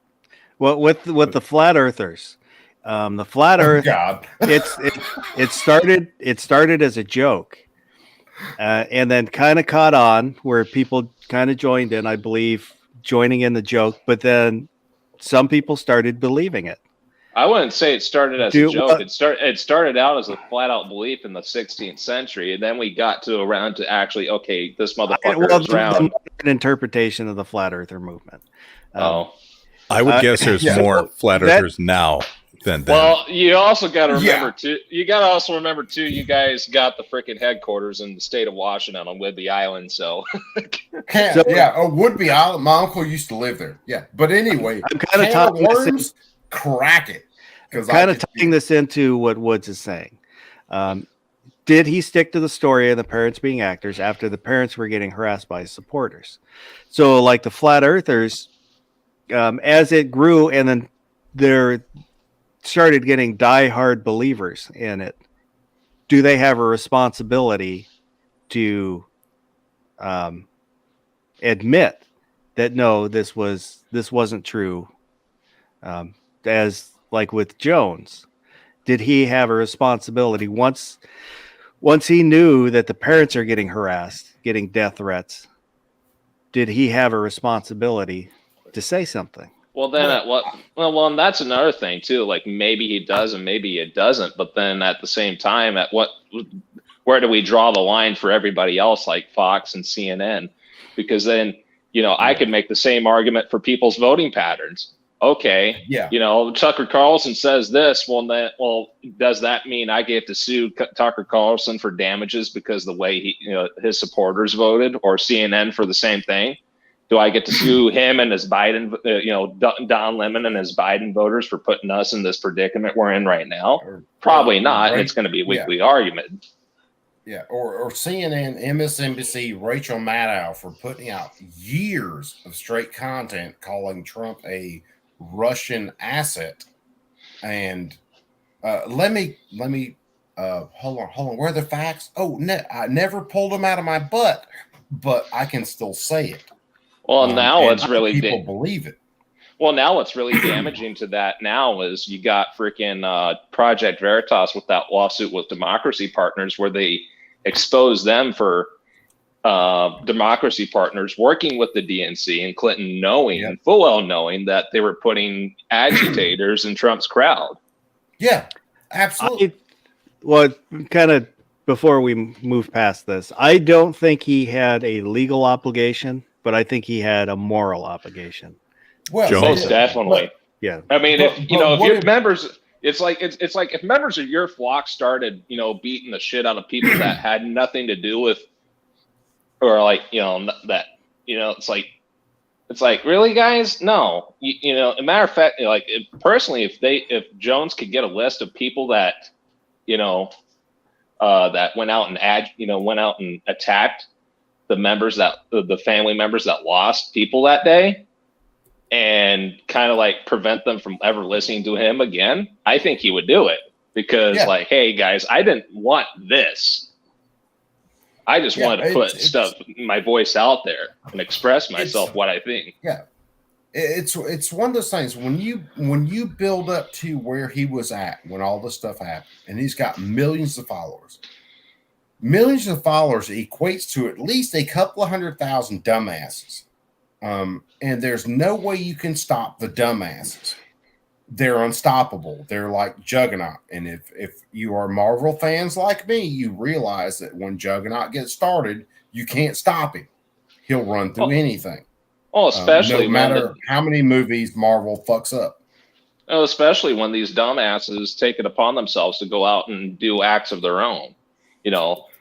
Well, with the flat earthers, the flat Earth, God. it started as a joke, and then kind of caught on where people kind of joined in. I believe joining in the joke, but then some people started believing it. I wouldn't say it started as a joke. It started out as a flat out belief in the 16th century, and then we got around to actually, okay, this motherfucker is round. An interpretation of the flat earther movement. I would guess there's more flat earthers now than then. Well, you also got to remember too. You got to also remember too. You guys got the freaking headquarters in the state of Washington on Whidbey Island, so. Whidbey Island. My uncle used to live there. Yeah, but anyway, I'm kind of talking worms. Crack it. Kind of tying this into what Woods is saying. Did he stick to the story of the parents being actors after the parents were getting harassed by his supporters? So, like the flat earthers, as it grew, and then there started getting diehard believers in it, do they have a responsibility to admit that no, this wasn't true? As like with Jones, did he have a responsibility once he knew that the parents are getting harassed, getting death threats? Did he have a responsibility to say something? Well, then and that's another thing too. Like maybe he does and maybe it doesn't. But then at the same time, where do we draw the line for everybody else, like Fox and CNN? Because then, you know, I could make the same argument for people's voting patterns. Okay. Yeah. You know, Tucker Carlson says this. Well, does that mean I get to sue Tucker Carlson for damages because the way his supporters voted, or CNN for the same thing? Do I get to sue him and his Biden, Don Lemon and his Biden voters for putting us in this predicament we're in right now? Probably not. Right. It's going to be a weekly argument. Yeah, or CNN, MSNBC, Rachel Maddow for putting out years of straight content calling Trump a Russian asset. And let me hold on. Where are the facts? Oh, I never pulled them out of my butt, but I can still say it. Well, now it's really people believe it. Well, now what's really damaging to that now is you got freaking Project Veritas with that lawsuit with Democracy Partners, where they exposed them for Democracy Partners working with the DNC and Clinton full well knowing that they were putting agitators in Trump's crowd. Yeah, absolutely. Kind of before we move past this, I don't think he had a legal obligation, but I think he had a moral obligation. Well, most definitely. Yeah. I mean, if your members, it's like if members of your flock started, beating the shit out of people that had nothing to do with or like, that, it's like, really, guys? No, a matter of fact, like, personally, if Jones could get a list of people that, that went out and attacked the family members that lost people that day, and kind of like prevent them from ever listening to him again, I think he would do it, because like, hey guys, I didn't want this. I just wanted to put my voice out there and express myself what I think. Yeah. It's one of those things when you build up to where he was at when all this stuff happened, and he's got millions of followers. Millions of followers equates to at least a couple of 100,000 dumbasses. And there's no way you can stop the dumbasses. They're unstoppable. They're like Juggernaut. And if you are Marvel fans like me, you realize that when Juggernaut gets started, you can't stop him. He'll run through anything. Oh, especially no matter how many movies Marvel fucks up. Oh, especially when these dumbasses take it upon themselves to go out and do acts of their own.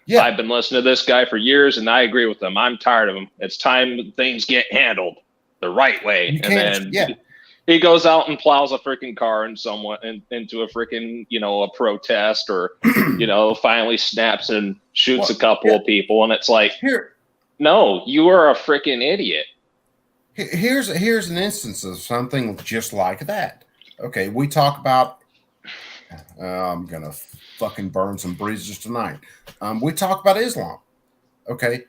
Yeah. I've been listening to this guy for years, and I agree with him. I'm tired of him. It's time things get handled the right way. And then he goes out and plows a freaking car into a freaking, a protest, or, finally snaps and shoots a couple of people. And it's like, no, you are a freaking idiot. Here's an instance of something just like that. Okay, we talk about. I'm gonna fucking burn some bridges tonight. We talk about Islam. Okay,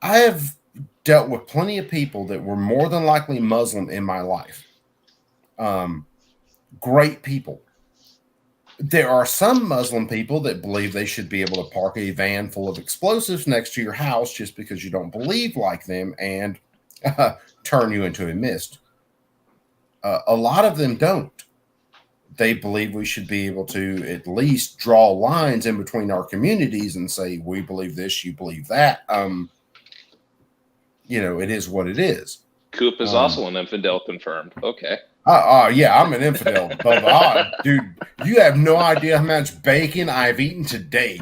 I have dealt with plenty of people that were more than likely Muslim in my life. Great people. There are some Muslim people that believe they should be able to park a van full of explosives next to your house just because you don't believe like them and turn you into a mist. A lot of them don't. They believe we should be able to at least draw lines in between our communities and say, we believe this, you believe that. It is what it is. Coop is also an infidel confirmed. Okay. Yeah, I'm an infidel. Dude, you have no idea how much bacon I've eaten today.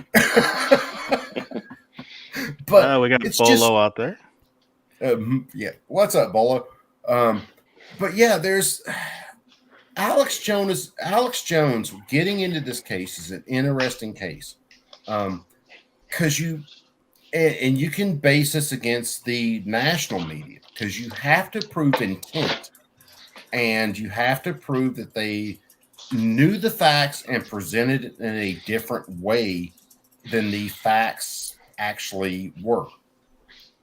But we got Bolo out there. Yeah. What's up, Bolo? But yeah, there's Alex Jones getting into this case is an interesting case. Because you can base this against the national media, because you have to prove intent, and you have to prove that they knew the facts and presented it in a different way than the facts actually were.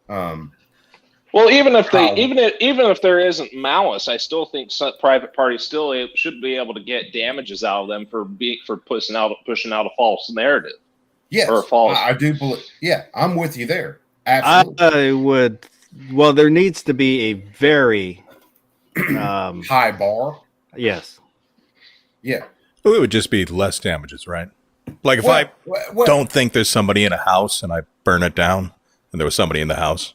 Well, even if there isn't malice, I still think some private parties still should be able to get damages out of them for pushing out a false narrative. Yes, or false. I do believe. Yeah, I'm with you there. Absolutely. I would. Well, there needs to be a very high bar. Yes. Yeah. Well, it would just be less damages, right? Like if I don't think there's somebody in a house and I burn it down, and there was somebody in the house.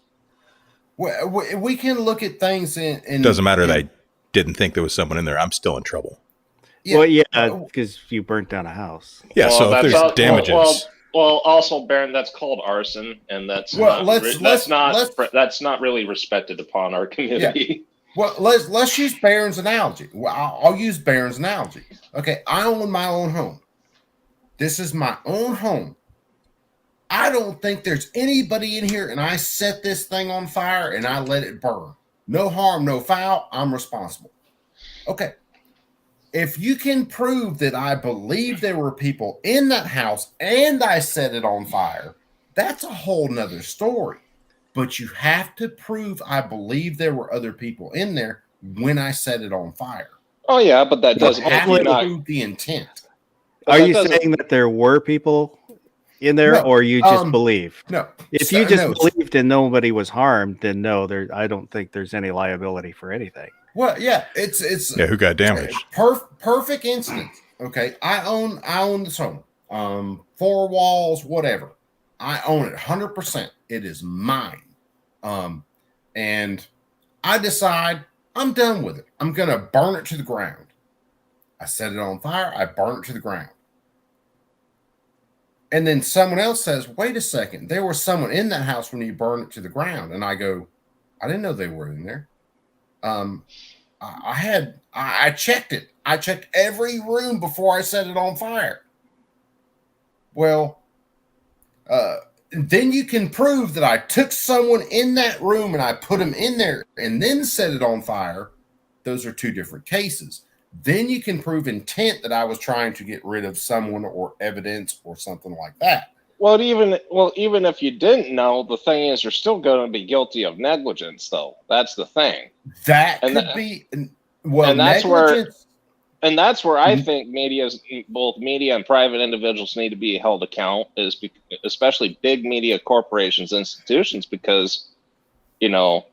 We can look at things in doesn't matter that I didn't think there was someone in there. I'm still in trouble. Yeah. Well, yeah, because you burnt down a house. Yeah, well, so if there's damages. Well, also, Baron, that's called arson, and that's not really respected upon our community. Yeah. Well, let's use Baron's analogy. Well, I'll use Baron's analogy. Okay, I own my own home. This is my own home. I don't think there's anybody in here, and I set this thing on fire and I let it burn. No harm, no foul. I'm responsible. Okay. If you can prove that I believe there were people in that house and I set it on fire, that's a whole nother story. But you have to prove I believe there were other people in there when I set it on fire. Oh yeah, but that doesn't prove the intent. Are you saying that there were people in there, or you just believe? No. If you just believed and nobody was harmed, then no, I don't think there's any liability for anything. Well, yeah, it's who got damaged? Perfect instance. Okay, I own this home. 4 walls, whatever. I own it 100%. It is mine. And I decide I'm done with it. I'm gonna burn it to the ground. I set it on fire. I burn it to the ground. And then someone else says, wait a second, there was someone in that house when you burned it to the ground. And I go, I didn't know they were in there. I checked it. I checked every room before I set it on fire. Well, then you can prove that I took someone in that room and I put them in there and then set it on fire. Those are two different cases. Then you can prove intent that I was trying to get rid of someone or evidence or something like that. Well, even if you didn't know, the thing is, you're still going to be guilty of negligence, though. That's the thing. That could be. Well, and that's negligence. And that's where I think both media and private individuals need to be held account, especially big media corporations, institutions, because, you know,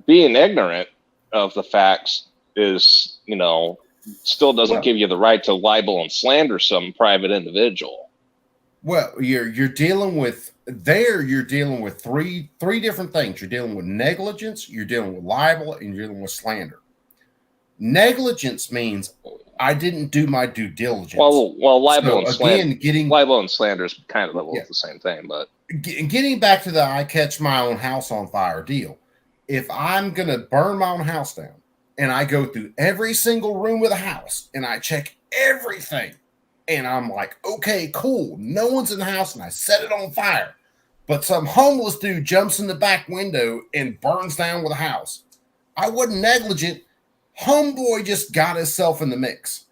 being ignorant of the facts is, you know, still doesn't give you the right to libel and slander some private individual. Well, you're dealing with three different things. You're dealing with negligence, you're dealing with libel, and you're dealing with slander. Negligence means I didn't do my due diligence. Well, libel and slander is kind of the same thing. But getting back to the I catch my own house on fire deal, if I'm going to burn my own house down and I go through every single room of the house and I check everything and I'm like, okay, cool, no one's in the house, and I set it on fire, but some homeless dude jumps in the back window and burns down with a house, I wasn't negligent. Homeboy just got himself in the mix.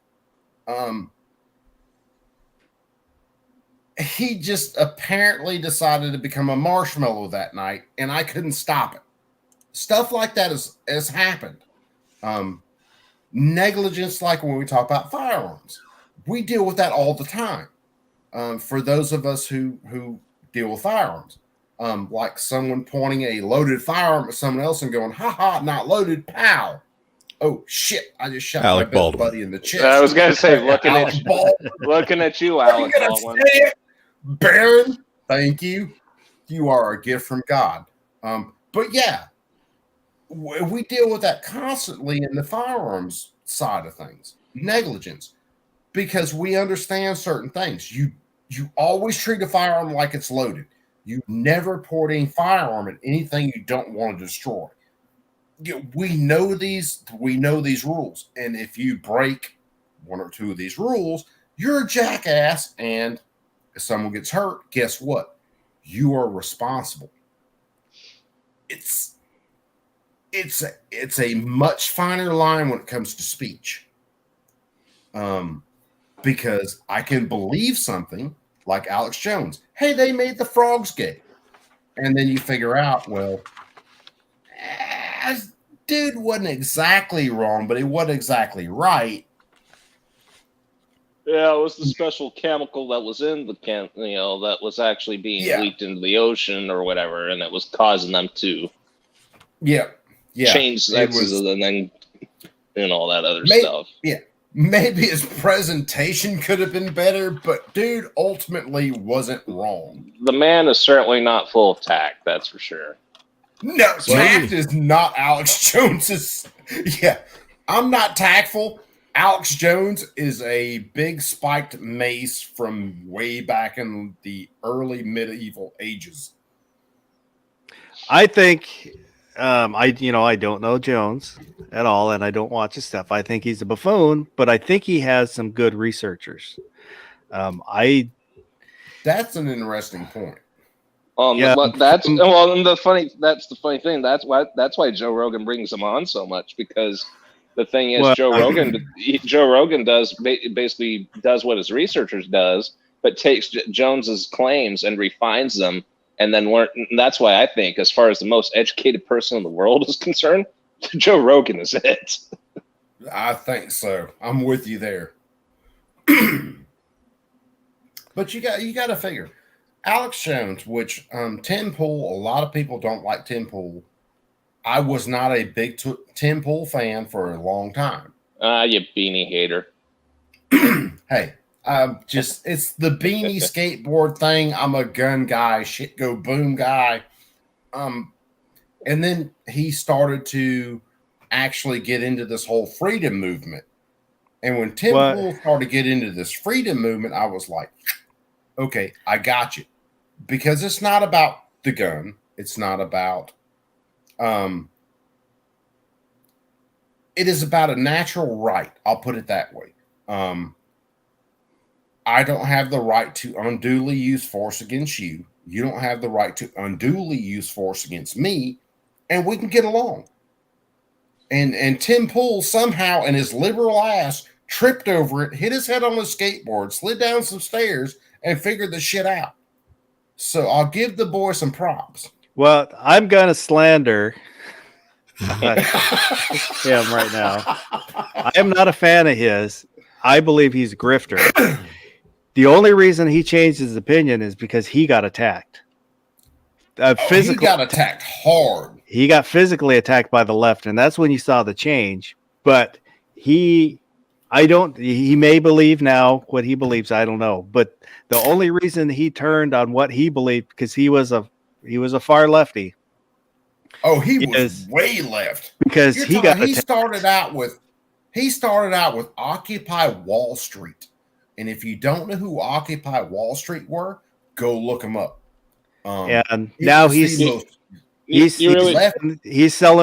He just apparently decided to become a marshmallow that night, and I couldn't stop it. Stuff like that has happened. Negligence, like when we talk about firearms, we deal with that all the time. For those of us who deal with firearms, like someone pointing a loaded firearm at someone else and going, "Ha ha, not loaded, pow." Oh shit! I just shot Alec my best Baldwin. buddy in the chest. I was gonna say, looking at you, Alec gonna Baldwin. say it? Baron, thank you. You are a gift from God. But yeah, we deal with that constantly in the firearms side of things. Negligence, because we understand certain things. You always treat a firearm like it's loaded. You never port any firearm in anything you don't want to destroy. We know these rules, and if you break one or two of these rules, you're a jackass, and if someone gets hurt, guess what? You are responsible. It's a much finer line when it comes to speech, because I can believe something like Alex Jones. Hey, they made the frogs gay, and then you figure out, well, dude wasn't exactly wrong, but he wasn't exactly right. Yeah, it was the special chemical that was in the that was actually being leaked into the ocean or whatever, and it was causing them to change sexes and then all that other stuff. Yeah, maybe his presentation could have been better, but dude ultimately wasn't wrong. The man is certainly not full of tact, that's for sure. No, tact is not Alex Jones's. Yeah, I'm not tactful. Alex Jones is a big spiked mace from way back in the early medieval ages. I think I don't know Jones at all, and I don't watch his stuff. I think he's a buffoon, but I think he has some good researchers. That's an interesting point. That's the funny thing. That's why Joe Rogan brings him on so much, because the thing is, Joe Rogan basically does what his researchers does, but takes Jones's claims and refines them, and then that's why I think, as far as the most educated person in the world is concerned, Joe Rogan is it. I think so. I'm with you there. But you got to figure. Alex Jones, which Tim Pool, a lot of people don't like Tim Pool. I was not a big Tim Pool fan for a long time. You beanie hater. Hey, it's the beanie skateboard thing. I'm a gun guy, shit go boom guy. And then he started to actually get into this whole freedom movement. And when Tim Pool started to get into this freedom movement, I was like, Okay, I got you. Because it's not about the gun. It's not about it is about a natural right. I'll put it that way. I don't have the right to unduly use force against you. You don't have the right to unduly use force against me, and we can get along. And Tim Pool somehow in his liberal ass tripped over it, hit his head on his skateboard, slid down some stairs, and figured the shit out. So I'll give the boy some props. Well, I'm gonna slander him right now. I am not a fan of his. I believe he's a grifter. The only reason he changed his opinion is because he got attacked. He got attacked hard. He got physically attacked by the left, and that's when you saw the change. But he may believe now what he believes. I don't know. But the only reason he turned on what he believed, because he was a far lefty. Oh, he was way left. Because he started out with Occupy Wall Street. And if you don't know who Occupy Wall Street were, go look them up. And now he's selling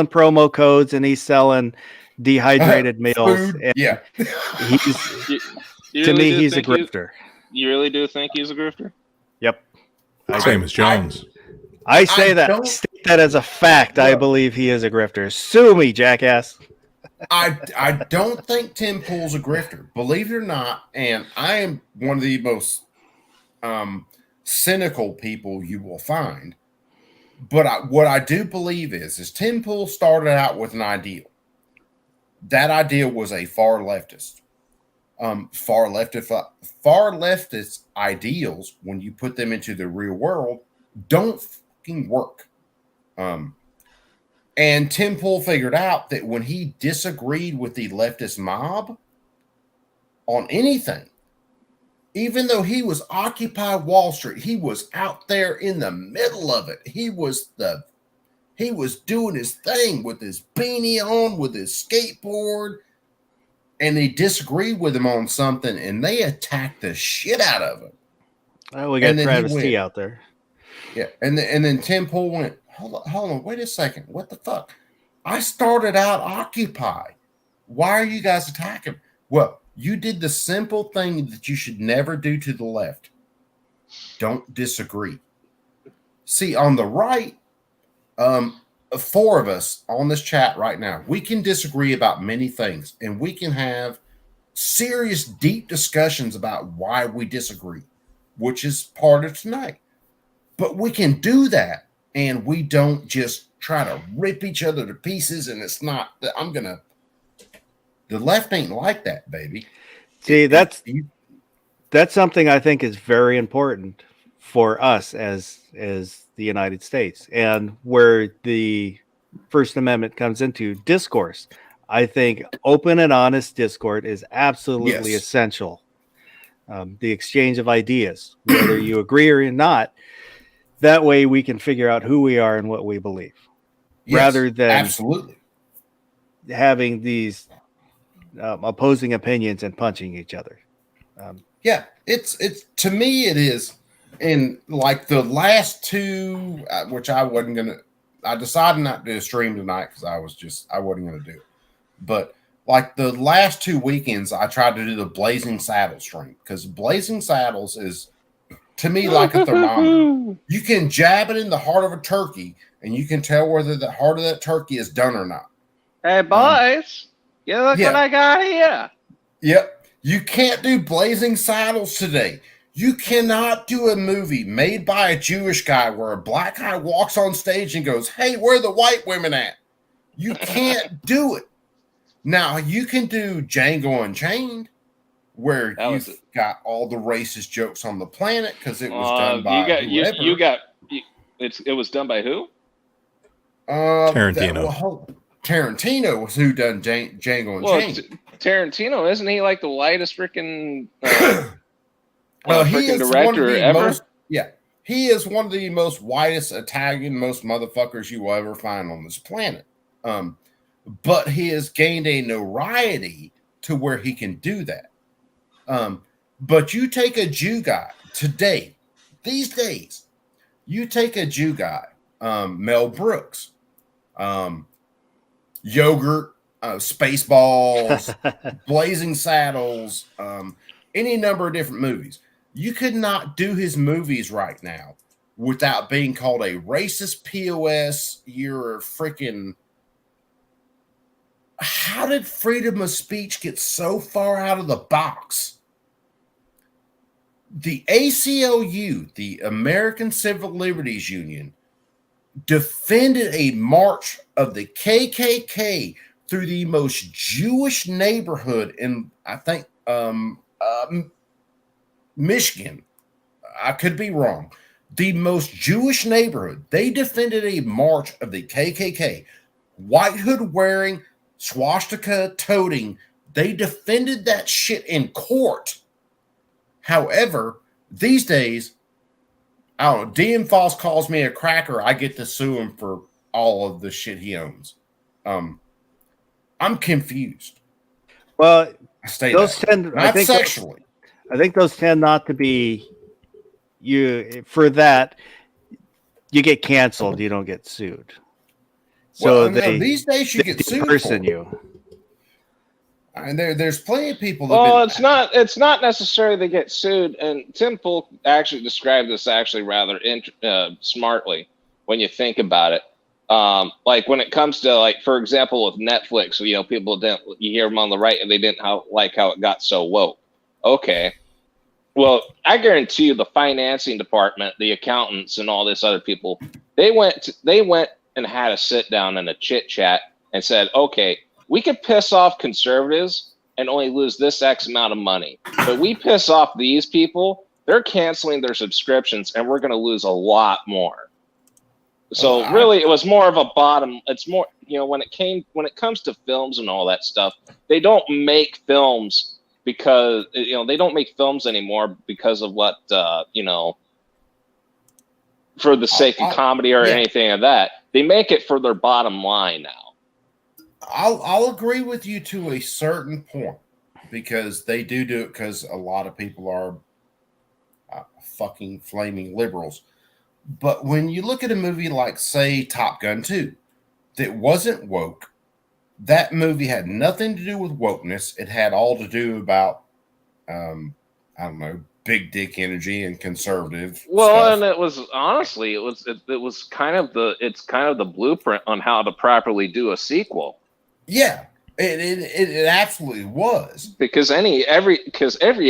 promo codes, and he's selling dehydrated meals. Food, yeah. To me, he's a grifter. You really do think he's a grifter? Yep. Same as Jones. I state that as a fact. I believe he is a grifter. Sue me, jackass. I don't think Tim Pool's a grifter, believe it or not, and I am one of the most cynical people you will find. But what I do believe is Tim Pool started out with an ideal. That ideal was a far leftist. Far leftist ideals, when you put them into the real world, don't fucking work. And Tim Pool figured out that when he disagreed with the leftist mob on anything, even though he was Occupy Wall Street, he was out there in the middle of it. He was doing his thing with his beanie on, with his skateboard, and they disagreed with him on something, and they attacked the shit out of him. Oh, we got Travis T out there. Yeah, and then Tim Pool went, hold on, wait a second. What the fuck? I started out Occupy. Why are you guys attacking? Well, you did the simple thing that you should never do to the left. Don't disagree. See, on the right, four of us on this chat right now, we can disagree about many things, and we can have serious, deep discussions about why we disagree, which is part of tonight. But we can do that, and we don't just try to rip each other to pieces, and it's not that the left ain't like that, baby. See, that's something I think is very important for us as the United States, and where the First Amendment comes into discourse. I think open and honest discourse is absolutely essential. The exchange of ideas, whether you agree or not, that way we can figure out who we are and what we believe, rather than absolutely having these opposing opinions and punching each other. It's to me it is. And like the last two, which I decided not to do a stream tonight because I wasn't going to do it. But like the last 2 weekends, I tried to do the Blazing Saddles stream, because Blazing Saddles is, to me, like a thermometer. You can jab it in the heart of a turkey, and you can tell whether the heart of that turkey is done or not. Hey, boys, you look what I got here. Yep. You can't do Blazing Saddles today. You cannot do a movie made by a Jewish guy where a black guy walks on stage and goes, "Hey, where are the white women at?" You can't do it. Now, you can do Django Unchained, where you've got all the racist jokes on the planet because it was done by it was done by who? Tarantino. Tarantino was who done Django Unchained. Tarantino, isn't he like the whitest freaking he is director ever? He is one of the most whitest Italian, most motherfuckers you will ever find on this planet. But he has gained a notoriety to where he can do that. But you take a Jew guy today, these days, you take a Jew guy, Mel Brooks, Yogurt, Spaceballs, Blazing Saddles, any number of different movies. You could not do his movies right now without being called a racist POS. You're a freaking. How did freedom of speech get so far out of the box? The ACLU, the American Civil Liberties Union, defended a march of the KKK through the most Jewish neighborhood in, I think, Michigan. I could be wrong. The most Jewish neighborhood. They defended a march of the KKK, white hood wearing, swastika toting. They defended that shit in court. However, these days, I don't know, Dean Foss calls me a cracker. I get to sue him for all of the shit he owns. I'm confused. Well, I stay those that. tend. Not sexually. I think those tend not to be. You for that, you get canceled. You don't get sued. So Well, these days you get sued for it. you. And there's plenty of people. Well, it's not necessary they get sued. And Tim Pool actually described this actually rather smartly when you think about it. Like when it comes to, like, for example, with Netflix, you know, people didn't. You hear them on the right, and they didn't like how it got so woke. Okay, well, I guarantee you, the financing department, the accountants, and all this other people, they went and had a sit down and a chit chat and said, okay, we could piss off conservatives and only lose this X amount of money. But we piss off these people, they're canceling their subscriptions, and we're going to lose a lot more. So really, it was more of a bottom. It's more, you know, when it comes to films and all that stuff, they don't make films because, you know, they don't make films anymore because of what, you know, for the sake of comedy or anything of that. They make it for their bottom line now. I'll agree with you to a certain point, because they do it because a lot of people are fucking flaming liberals. But when you look at a movie like, say, Top Gun 2, that wasn't woke, that movie had nothing to do with wokeness. It had all to do about, I don't know, big dick energy and conservative. Well, stuff. and it was honestly, it was kind of the blueprint on how to properly do a sequel. Yeah, it absolutely was. Because every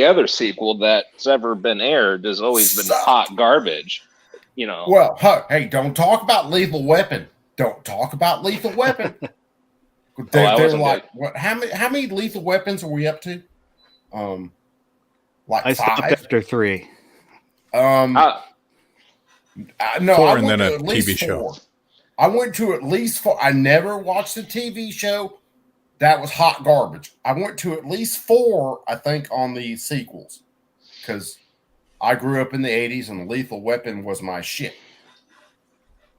other sequel that's ever been aired has always been hot garbage. You know. Well, hey, don't talk about Lethal Weapon. Don't talk about Lethal Weapon. They're like, what? How many Lethal Weapons are we up to? Like I 5 stopped after 3. No, 4 and then a TV show. I went to at least 4. I never watched the TV show. That was hot garbage. I went to at least 4, I think, on the sequels, because I grew up in the 80s and Lethal Weapon was my shit.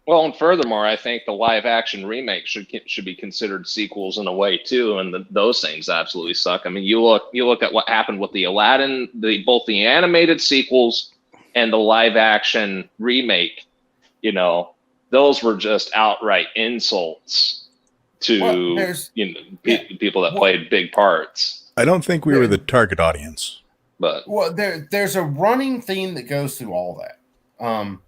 Well, and furthermore, I think the live action remake should be considered sequels in a way too, and those things absolutely suck. I mean, you look at what happened with the Aladdin, both the animated sequels and the live action remake. You know, those were just outright insults to people that played big parts. I don't think we were the target audience. But there's a running theme that goes through all that.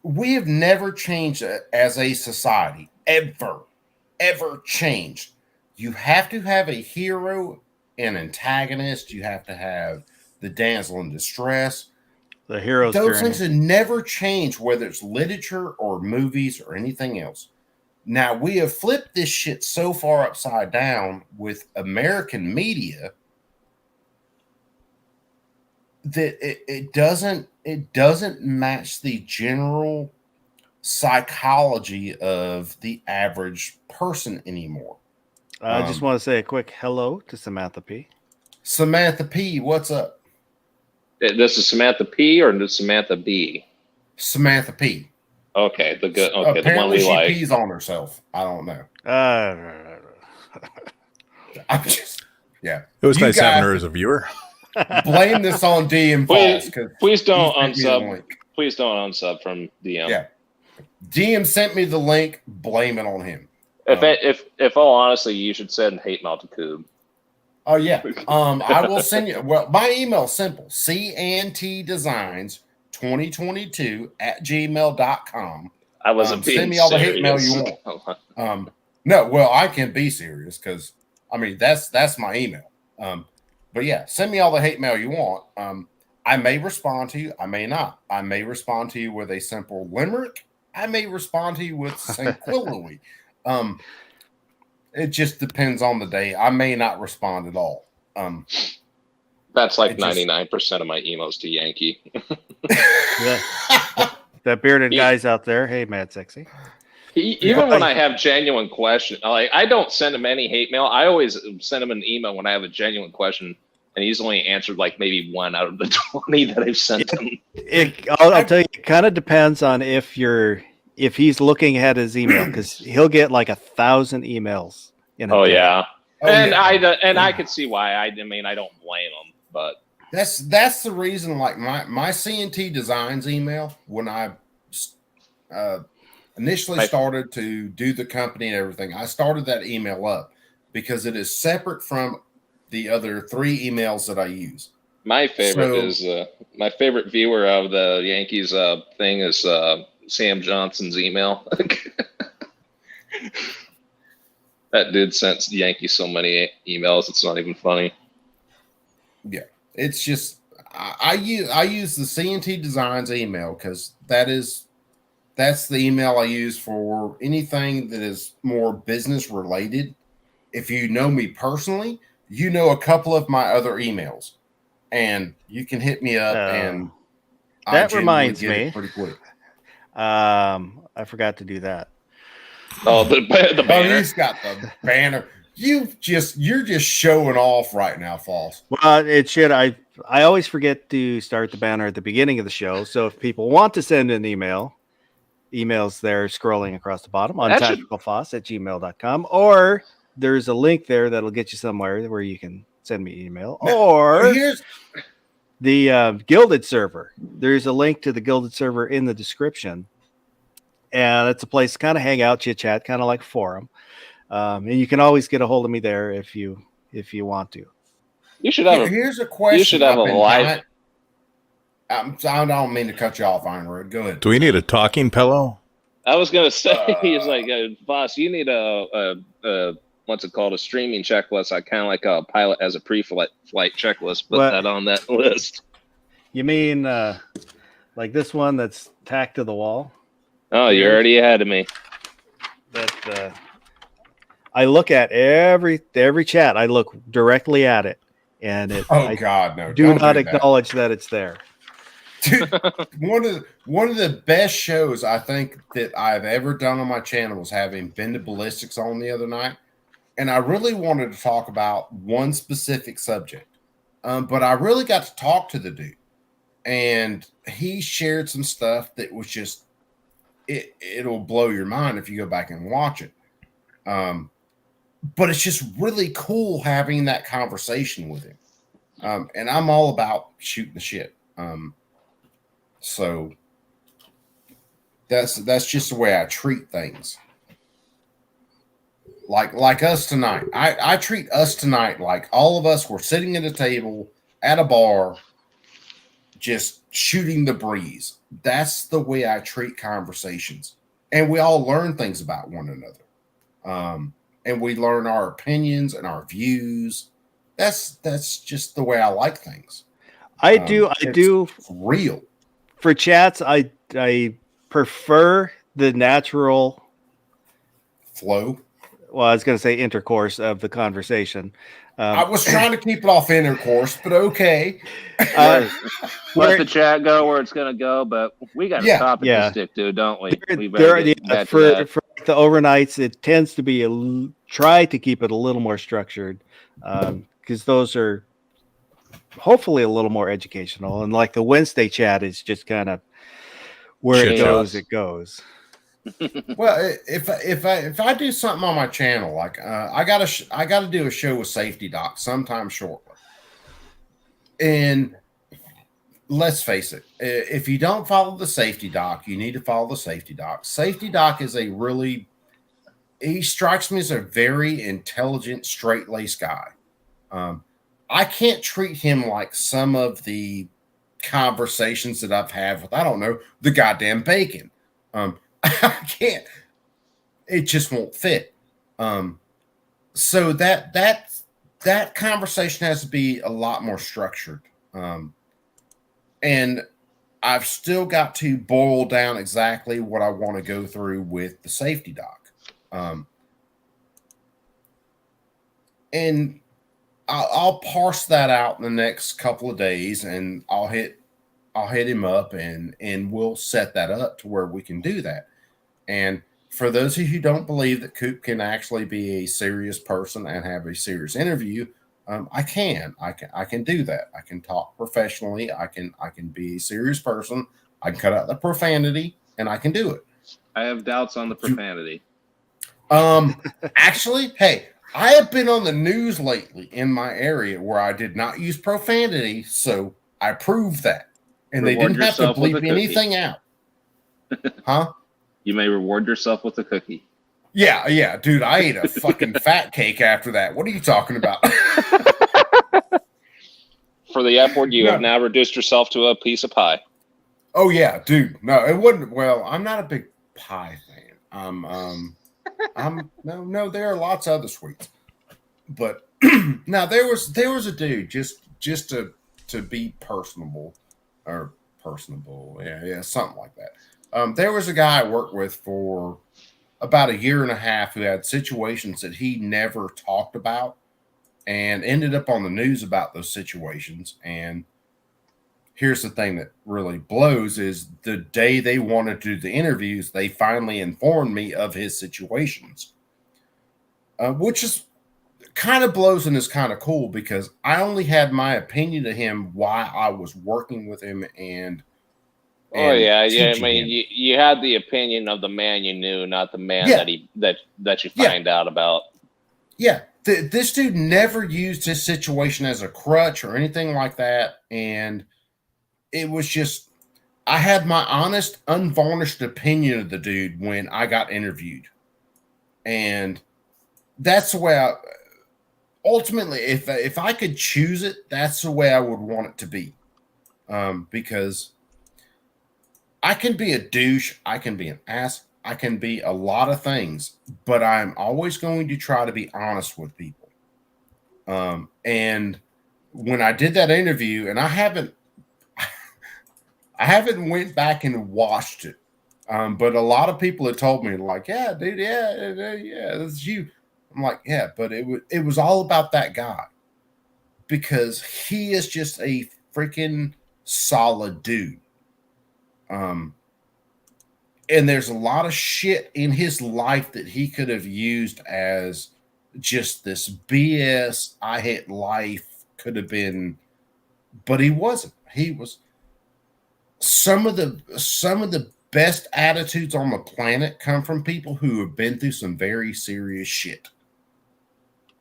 We have never changed as a society, ever changed. You have to have a hero and antagonist. You have to have the damsel in distress. The hero's Those journey. things have never changed, whether it's literature or movies or anything else. Now, we have flipped this shit so far upside down with American media that it doesn't match the general psychology of the average person anymore. I just want to say a quick hello to Samantha P. Samantha P, what's up? This is Samantha P or this Samantha B? Samantha P. Okay, the one Apparently we she like. pees on herself. I don't know. I'm just Yeah. It was You nice having guys- her as a viewer. Blame this on DM Falls because Please don't he sent me the unsub. link. Please don't unsub from DM. Yeah. DM sent me the link. Blame it on him. If all honestly, you should send hate mail to Coob. Oh yeah. I will send you. Well, my email's simple: cntdesigns2022@gmail.com. I wasn't being Send me all the hate mail serious. you No, well, I can be serious because I mean that's my email. But yeah, send me all the hate mail you want. I may respond to you. I may not. I may respond to you with a simple limerick. I may respond to you with Sanquilloy. It just depends on the day. I may not respond at all. That's like It just- 99% of my emails to Yankee. Yeah. That bearded Yeah. guy's out there. Hey, Mad Sexy. Even when I have genuine question, like I don't send him any hate mail. I always send him an email when I have a genuine question, and he's only answered like maybe 1 out of the 20 that I've sent him. I'll tell you, it kind of depends on if he's looking at his email because he'll get like 1,000 emails. Oh yeah, Oh, and yeah. I could see why. I mean, I don't blame him, but That's the reason. Like my CNT Designs email when I initially Right. started to do the company and everything, I started that email up because it is separate from the other 3 emails that I use. my favorite So- is my favorite viewer of the Yankees thing is Sam Johnson's email. That dude sent the Yankees so many emails; it's not even funny. It's just I use the CNT Designs email because that's the email I use for anything that is more business related. If you know me personally, you know a couple of my other emails, and you can hit me up. And I that generally reminds get it me. pretty quick. I forgot to do that. Oh, the Oh, banner. he's got the banner. You're just showing off right now, False. Well, it should. I always forget to start the banner at the beginning of the show. So if people want to send an email, emails there scrolling across the bottom on That should- tacticalfoss@gmail.com, or there's a link there that'll get you somewhere where you can send me email, Now, or here's the Gilded server. There's a link to the Gilded server in the description, and it's a place to kind of hang out, chit chat, kind of like a forum. And you can always get a hold of me there if you want to. You should have a here's a question. should have I've a been live- I don't mean to cut you off, Iron Road. Go ahead. Do we need a talking pillow? I was gonna say, he's like, boss, you need a what's it called, a streaming checklist. I kind of like a pilot as a pre-flight checklist. Put What? that on that list. You mean like this one that's tacked to the wall? Oh, you're already ahead of me. That I look at every chat. I look directly at it, and I God, no! do don't not that. acknowledge that it's there. Dude, one of the best shows I think that I've ever done on my channel was having Bend to Ballistics on the other night, and I really wanted to talk about one specific subject, but I really got to talk to the dude, and he shared some stuff that was just it'll blow your mind if you go back and watch it. But it's just really cool having that conversation with him, and I'm all about shooting the shit. So that's just the way I treat things. Like us tonight. I treat us tonight like all of us were sitting at a table at a bar, just shooting the breeze. That's the way I treat conversations. And we all learn things about one another. And we learn our opinions and our views. That's just the way I like things. I do It's real. for chats. I prefer the natural. Flow. Well, I was going to say intercourse of the conversation. I was trying to keep it off intercourse, but okay. uh, Let the chat go where it's gonna go, but we got a Yeah, topic yeah. to stick to, don't we? We there, better get yeah, back to for that. the overnights, it tends to be try to keep it a little more structured because those are hopefully a little more educational. And like the Wednesday chat is just kind of where Shit it shows. goes, it goes. Well, if I do something on my channel, like I gotta do a show with Safety Doc sometime shortly, and let's face it, if you don't follow the Safety Doc, you need to follow the Safety Doc. Safety Doc is he strikes me as a very intelligent, straight laced guy. I can't treat him like some of the conversations that I've had with, I don't know, the goddamn bacon. I can't. It just won't fit. So that conversation has to be a lot more structured. And I've still got to boil down exactly what I want to go through with the Safety Doc. And I'll parse that out in the next couple of days, and I'll hit him up, and we'll set that up to where we can do that. And for those of you who don't believe that Coop can actually be a serious person and have a serious interview, I can do that. I can talk professionally. I can be a serious person. I can cut out the profanity, and I can do it. I have doubts on the profanity. Actually, hey, I have been on the news lately in my area where I did not use profanity, so I proved that. And they Reward didn't have to yourself with a bleep cookie. anything out. Huh? You may reward yourself with a cookie. Yeah, dude, I ate a fucking fat cake after that. What are you talking about? For the F word, you have now reduced yourself to a piece of pie. Oh yeah, dude. No, it wouldn't. Well, I'm not a big pie fan. No, there are lots of other sweets. But now there was a dude just to be personable. Yeah, something like that. There was a guy I worked with for about a year and a half who had situations that he never talked about and ended up on the news about those situations. And here's the thing that really blows is the day they wanted to do the interviews, they finally informed me of his situations, which is kind of blows and is kind of cool because I only had my opinion of him why I was working with him and Oh yeah. I teaching mean, him. you had the opinion of the man you knew, not the man Yeah. that you Yeah. find out about. Yeah, this dude never used his situation as a crutch or anything like that. And it was just, I had my honest, unvarnished opinion of the dude when I got interviewed. And that's the way ultimately, if I could choose it, that's the way I would want it to be. Because I can be a douche, I can be an ass, I can be a lot of things, but I'm always going to try to be honest with people. And when I did that interview, and I haven't went back and watched it, but a lot of people had told me like, yeah, dude, yeah, this is you. I'm like, yeah, but it was all about that guy because he is just a freaking solid dude. And there's a lot of shit in his life that he could have used as just this BS. I hate life could have been, but he wasn't. He was some of the best attitudes on the planet come from people who have been through some very serious shit.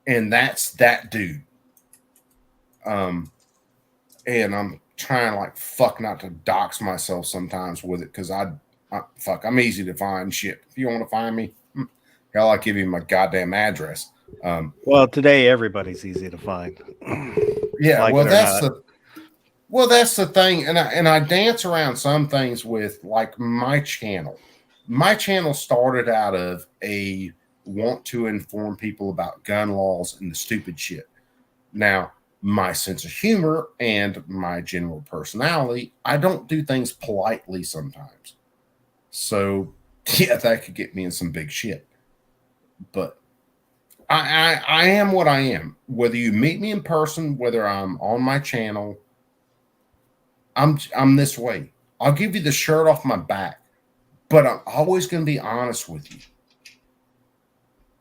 And that's that dude. And I'm trying like fuck not to dox myself sometimes with it because I'm easy to find shit. If you want to find me, hell, I'll give you my goddamn address. Well, today everybody's easy to find. Yeah, Like well, it or that's the thing, and I dance around some things with like my channel. My channel started out of a want to inform people about gun laws and the stupid shit. Now, my sense of humor and my general personality, I don't do things politely sometimes. So, yeah, that could get me in some big shit. But I am what I am. Whether you meet me in person, whether I'm on my channel, I'm this way. I'll give you the shirt off my back, but I'm always going to be honest with you.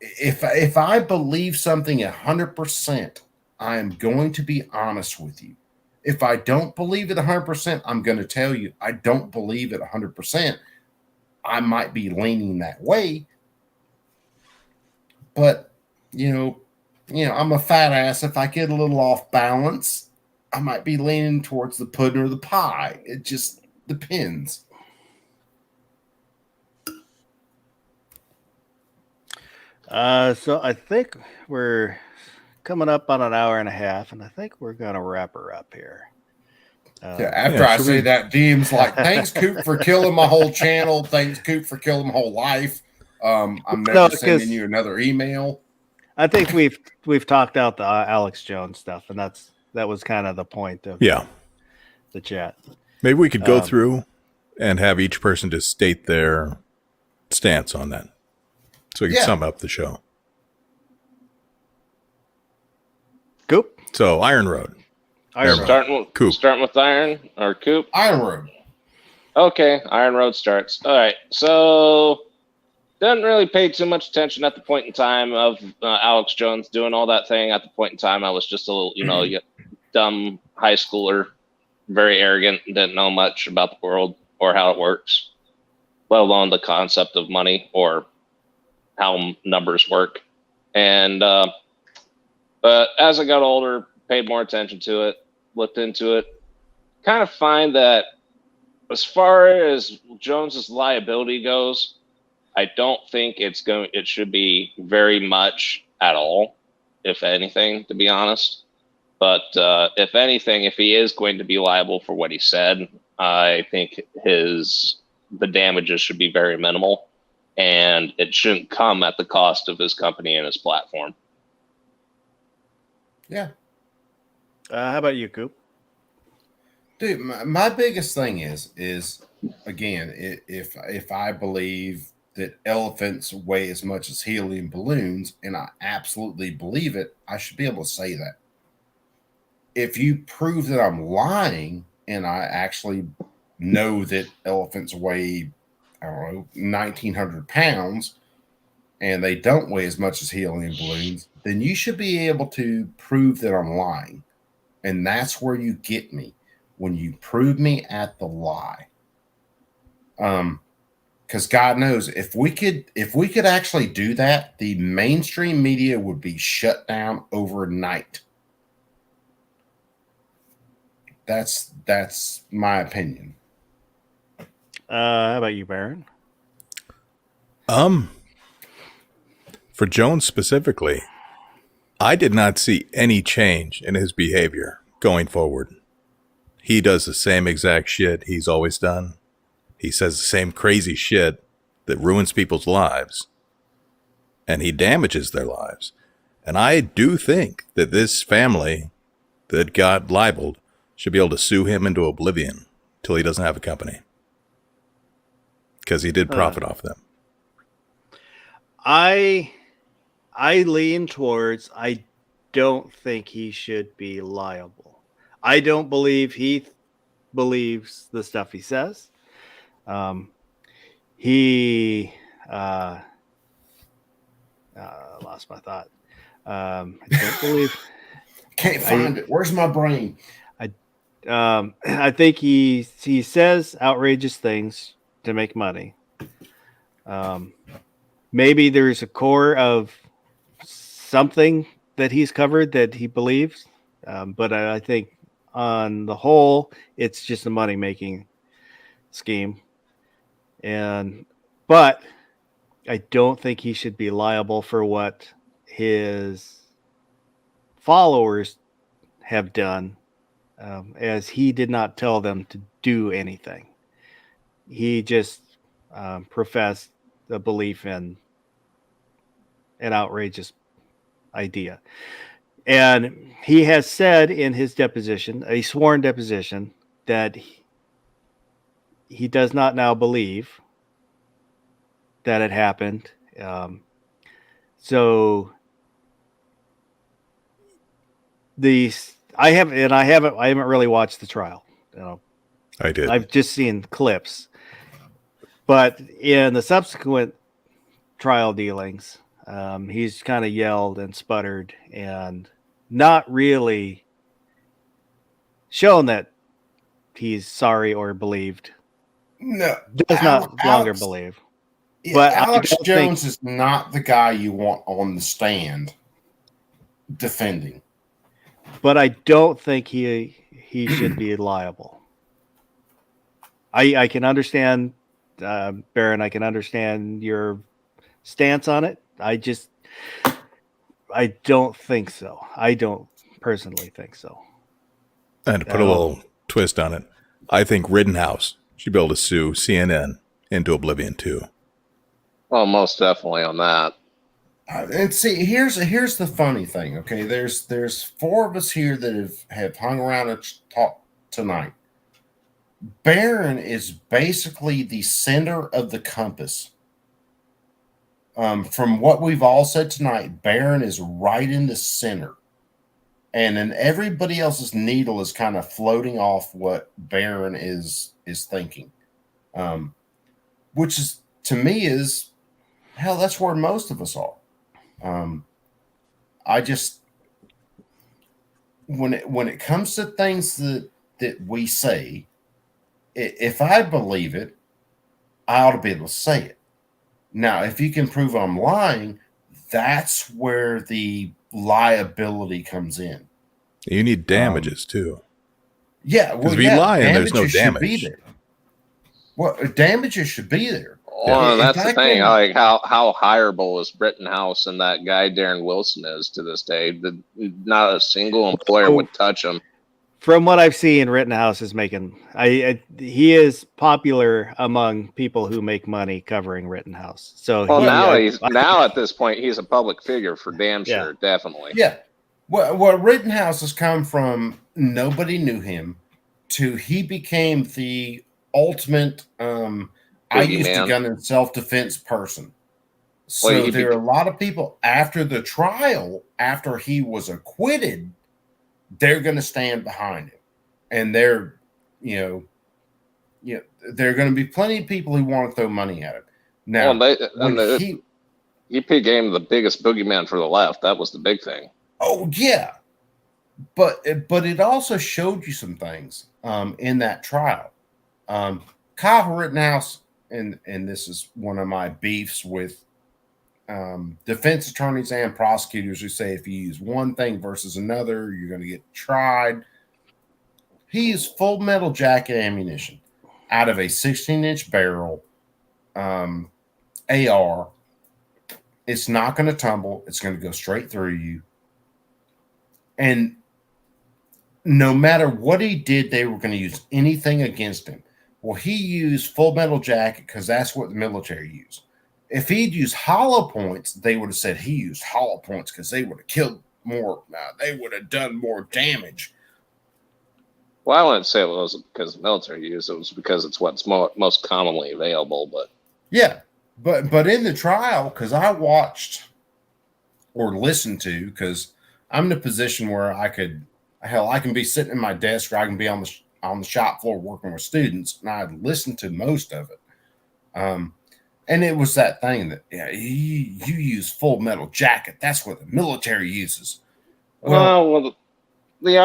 If I believe something 100%, I am going to be honest with you. If I don't believe it 100%, I'm going to tell you I don't believe it 100%. I might be leaning that way. But I'm a fat ass. If I get a little off balance, I might be leaning towards the pudding or the pie. It just depends. So I think we're coming up on an hour and a half, and I think we're gonna wrap her up here. After I say that, DM's like, "Thanks, Coop, for killing my whole channel. Thanks, Coop, for killing my whole life. I'm never sending you another email." I think we've talked out the Alex Jones stuff, and that was kind of the point of the chat. Maybe we could go through and have each person just state their stance on that, so we can sum up the show. Coop. So Iron Road. Starting with Iron or Coop? Iron Road. Okay, Iron Road starts. All right, so didn't really pay too much attention at the point in time of Alex Jones doing all that thing. At the point in time, I was just a little, dumb high schooler, very arrogant, didn't know much about the world or how it works, let alone the concept of money or how numbers work. And but as I got older, paid more attention to it, looked into it, kind of find that as far as Jones's liability goes, I don't think it should be very much at all, if anything, to be honest. But if anything, if he is going to be liable for what he said, I think the damages should be very minimal, and it shouldn't come at the cost of his company and his platform. Yeah. How about you, Coop? Dude, my biggest thing is again, if I believe that elephants weigh as much as helium balloons, and I absolutely believe it, I should be able to say that. If you prove that I'm lying and I actually know that elephants weigh, I don't know, 1,900 pounds, and they don't weigh as much as helium balloons, then you should be able to prove that I'm lying. And that's where you get me, when you prove me at the lie. Because God knows, if we could actually do that, the mainstream media would be shut down overnight. That's my opinion. How about you, Baron? For Jones specifically, I did not see any change in his behavior going forward. He does the same exact shit he's always done. He says the same crazy shit that ruins people's lives, and he damages their lives. And I do think that this family that got libeled should be able to sue him into oblivion till he doesn't have a company, because he did profit off them. I lean towards, I don't think he should be liable. I don't believe he believes the stuff he says. Lost my thought. I don't believe. Can't find it. Where's my brain? I think he says outrageous things to make money. Maybe there's a core of something that he's covered that he believes, but I think on the whole, it's just a money-making scheme. But I don't think he should be liable for what his followers have done, as he did not tell them to do anything. He just professed a belief in an outrageous idea. And he has said in his deposition, a sworn deposition, that he does not now believe that it happened. So I haven't really watched the trial. I did. I've just seen clips. But in the subsequent trial dealings, he's kind of yelled and sputtered and not really shown that he's sorry or believed No, does not longer believe. Yeah, But I Alex don't Jones is not the guy you want on the stand defending. But I don't think he should be liable. I can understand, Baron. I can understand your stance on it. I don't think so. I don't personally think so. And to put a little twist on it, I think Rittenhouse should be able to sue CNN into oblivion too. Well, most definitely on that. And see, here's the funny thing. Okay, there's 4 of us here that have hung around and talked tonight. Baron is basically the center of the compass. From what we've all said tonight, Baron is right in the center. And then everybody else's needle is kind of floating off what Baron is thinking. Which is, to me, is hell, that's where most of us are. I just, when it comes to things that we say, if I believe it, I ought to be able to say it. Now, if you can prove I'm lying, that's where the liability comes in. You need damages too. Yeah, because if you lie and there's no damages should be damage. there. Well, damages should be there. Well, If that's I the thing. can- Like how hireable is Rittenhouse and that guy Darren Wilson is to this day. Not a single employer would touch him. From what I've seen, Rittenhouse is making. He is popular among people who make money covering Rittenhouse. So Well, he, now at this point he's a public figure for damn Yeah. sure, definitely. Yeah. Well, Rittenhouse has come from nobody knew him to he became the ultimate I used a Boogeyman. gun in self-defense person. So Well, he there are a lot of people after the trial, after he was acquitted, they're going to stand behind him. And there are going to be plenty of people who want to throw money at him. Now, when the EP game the biggest boogeyman for the left. That was the big thing. oh yeah, but it also showed you some things in that trial. Kyle Rittenhouse, and this is one of my beefs with defense attorneys and prosecutors who say if you use one thing versus another, you're going to get tried. He used full metal jacket ammunition out of a 16-inch barrel AR. It's not going to tumble. It's going to go straight through you. And no matter what he did, they were going to use anything against him. Well, he used full metal jacket because that's what the military used. If he'd used hollow points, they would have said he used hollow points because they would have killed more. They would have done more damage. Well, I wouldn't say it was because the military used it. It was because it's what's most commonly available. But Yeah, but in the trial, because I watched or listened to, because I'm in a position where I can be sitting in my desk or I can be on the shop floor working with students, and I'd listen to most of it. And it was that thing that you use full metal jacket. That's what the military uses. well, the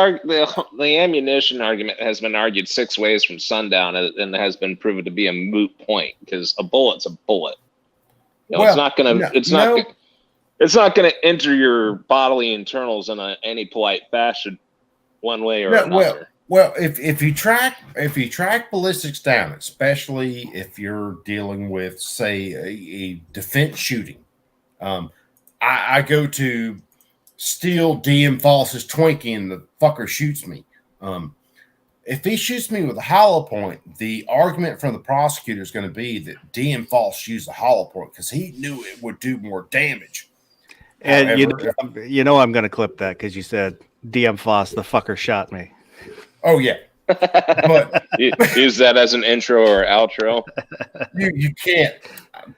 ammunition argument has been argued 6 ways from sundown, and has been proven to be a moot point because a bullet's a bullet. It's not going to. It's not going to enter your bodily internals in any polite fashion, one way or another. Well, if you track ballistics down, especially if you're dealing with, say, a defense shooting, I go to steal DM Foss's Twinkie and the fucker shoots me. If he shoots me with a hollow point, the argument from the prosecutor is going to be that DM Foss used a hollow point because he knew it would do more damage. and However, I'm going to clip that because you said DM Foss, the fucker shot me. oh yeah, but Use that as an intro or outro. you can't.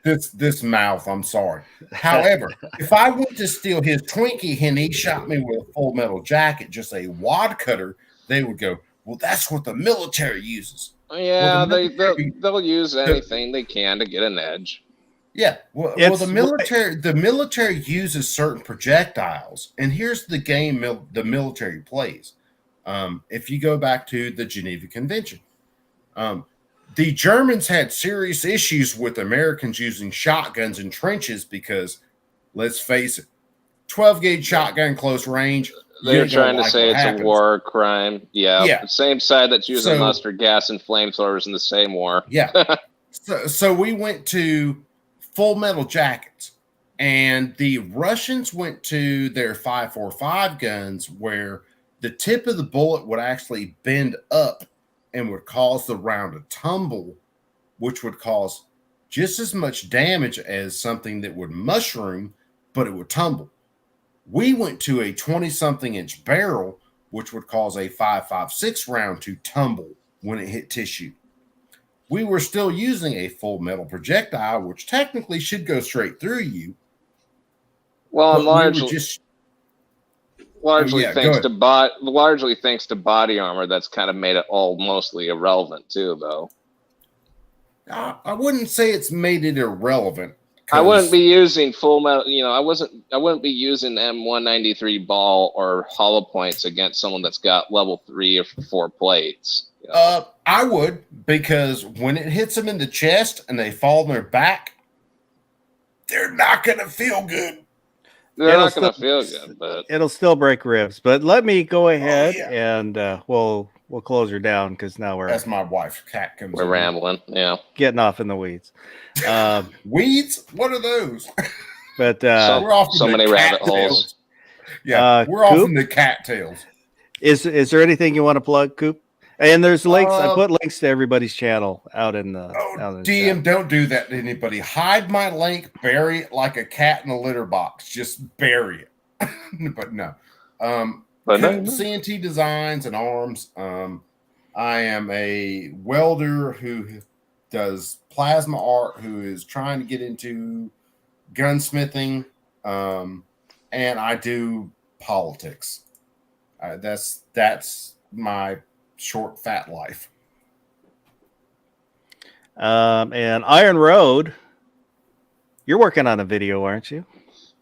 This mouth. I'm sorry. However, if I went to steal his Twinkie and he shot me with a full metal jacket, just a wad cutter, they would go, well, that's what the military uses. Yeah, Well, they'll use anything they can to get an edge. Yeah. Well, the military uses certain projectiles, and here's the game the military plays. If you go back to the Geneva Convention, The Germans had serious issues with Americans using shotguns in trenches because, let's face it, 12 gauge shotgun close range. They're trying to say it's a war crime. Yeah. Yeah. The same side that's using So- mustard gas and flamethrowers in the same war. Yeah. So we went to Full Metal Jackets, and the Russians went to their 5.45 guns, where the tip of the bullet would actually bend up and would cause the round to tumble, which would cause just as much damage as something that would mushroom, but it would tumble. We went to a 20-something inch barrel, which would cause a 5.56 round to tumble when it hit tissue. We were still using a full metal projectile, which technically should go straight through you. Well, but and we were largely, just largely yeah, go thanks ahead. to largely thanks to body armor, that's kind of made it all mostly irrelevant too, though. I wouldn't say it's made it irrelevant. I wouldn't 'cause- be using full metal. I wouldn't be using M193 ball or hollow points against someone that's got level 3 or 4 plates. I would, because when it hits them in the chest and they fall on their back, they're not going to feel good. They're It'll not going to still- feel good, but It'll still break ribs. But let me go ahead yeah. and we'll close her down because now we're That's my wife's cat comes we're in. rambling. Yeah. getting off in the weeds. Weeds? What are those? But We're off in so the many rabbit cattails. holes. Yeah, we're off Coop? in the cattails. is there anything you want to plug, Coop? And there's links. I Uh, put links to everybody's channel out in the. out Oh, in the DM, chat. don't do that to anybody. Hide my link, bury it like a cat in a litter box. Just bury it. But no. But no, Coop CNT Designs and Arms. I am a welder who does plasma art, who is trying to get into gunsmithing, and I do politics. That's my short fat life. And Iron Road, you're working on a video, aren't you?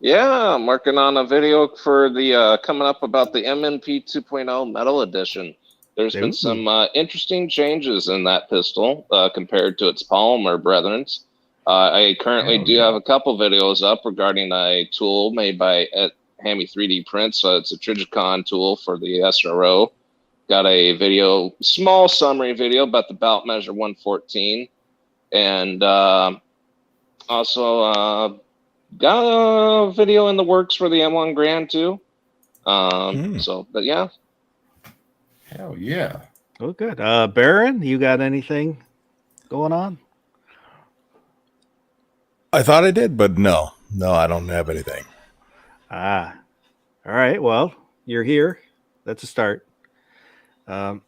yeah, I'm working on a video for the coming up about the MMP 2.0 Metal Edition. There's Ooh. been some interesting changes in that pistol compared to its polymer brethrens. I currently do have a couple videos up regarding a tool made by Hammy 3D Prints. It's a Trigicon tool for the SRO. Got a video, small summary video about the bout measure 114. And also got a video in the works for the M1 Grand too. So, but yeah. Hell yeah. Oh, good. Baron, you got anything going on? I thought I did, but no, I don't have anything. All right. Well, you're here. That's a start. And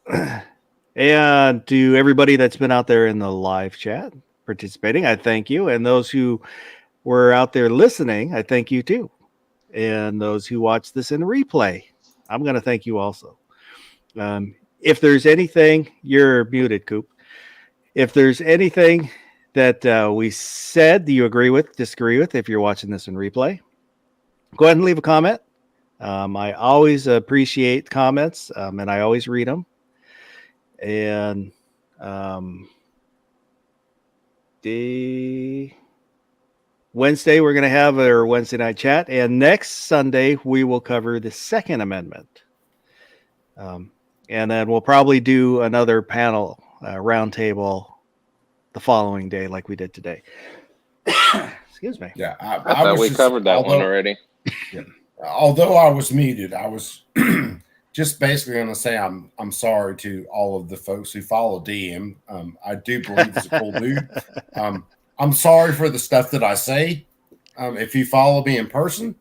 to everybody that's been out there in the live chat participating, I thank you. And those who were out there listening, I thank you too. And those who watch this in replay, I'm going to thank you also. If there's anything, you're muted, Coop. If there's anything that we said that you agree with, disagree with, if you're watching this in replay, go ahead and leave a comment. I always appreciate comments, and I always read them. And the Wednesday, we're going to have our Wednesday night chat. And next Sunday, we will cover the Second Amendment. And then we'll probably do another panel roundtable the following day like we did today. Excuse me. Yeah. I thought we covered that one already. Although I was muted, I was just basically going to say I'm sorry to all of the folks who follow DM. I do believe he's a cool dude. I'm sorry for the stuff that I say. If you follow me in person,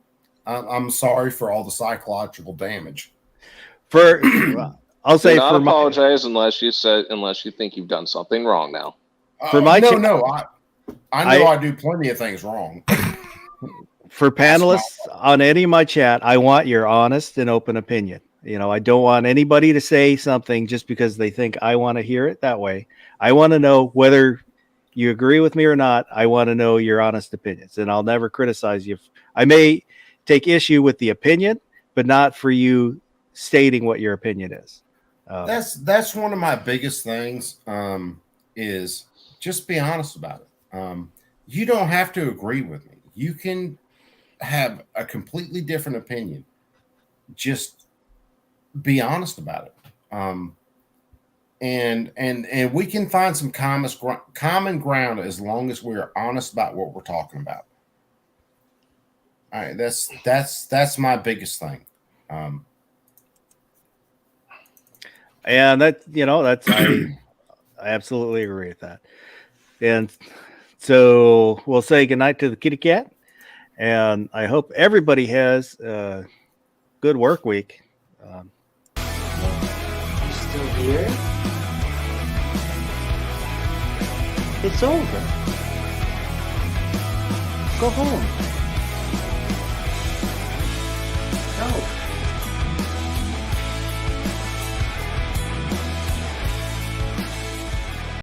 I'm sorry for all the psychological damage. For I'll say Do not for my, apologize unless you think you've done something wrong now. For my no, cha- no, I know I do plenty of things wrong. for panelists on any of my chat, I want your honest and open opinion. I don't want anybody to say something just because they think I want to hear it that way. I want to know whether you agree with me or not. I want to know your honest opinions, and I'll never criticize you. I may take issue with the opinion, but not for you stating what your opinion is. That's one of my biggest things. is just be honest about it. You don't have to agree with me. You can have a completely different opinion. Just be honest about it. And we can find some common ground as long as we're honest about what we're talking about. All right, that's my biggest thing. And that, that's I absolutely agree with that. And so we'll say goodnight to the kitty cat, and I hope everybody has a good work week. You still here? It's over. Go home. Go.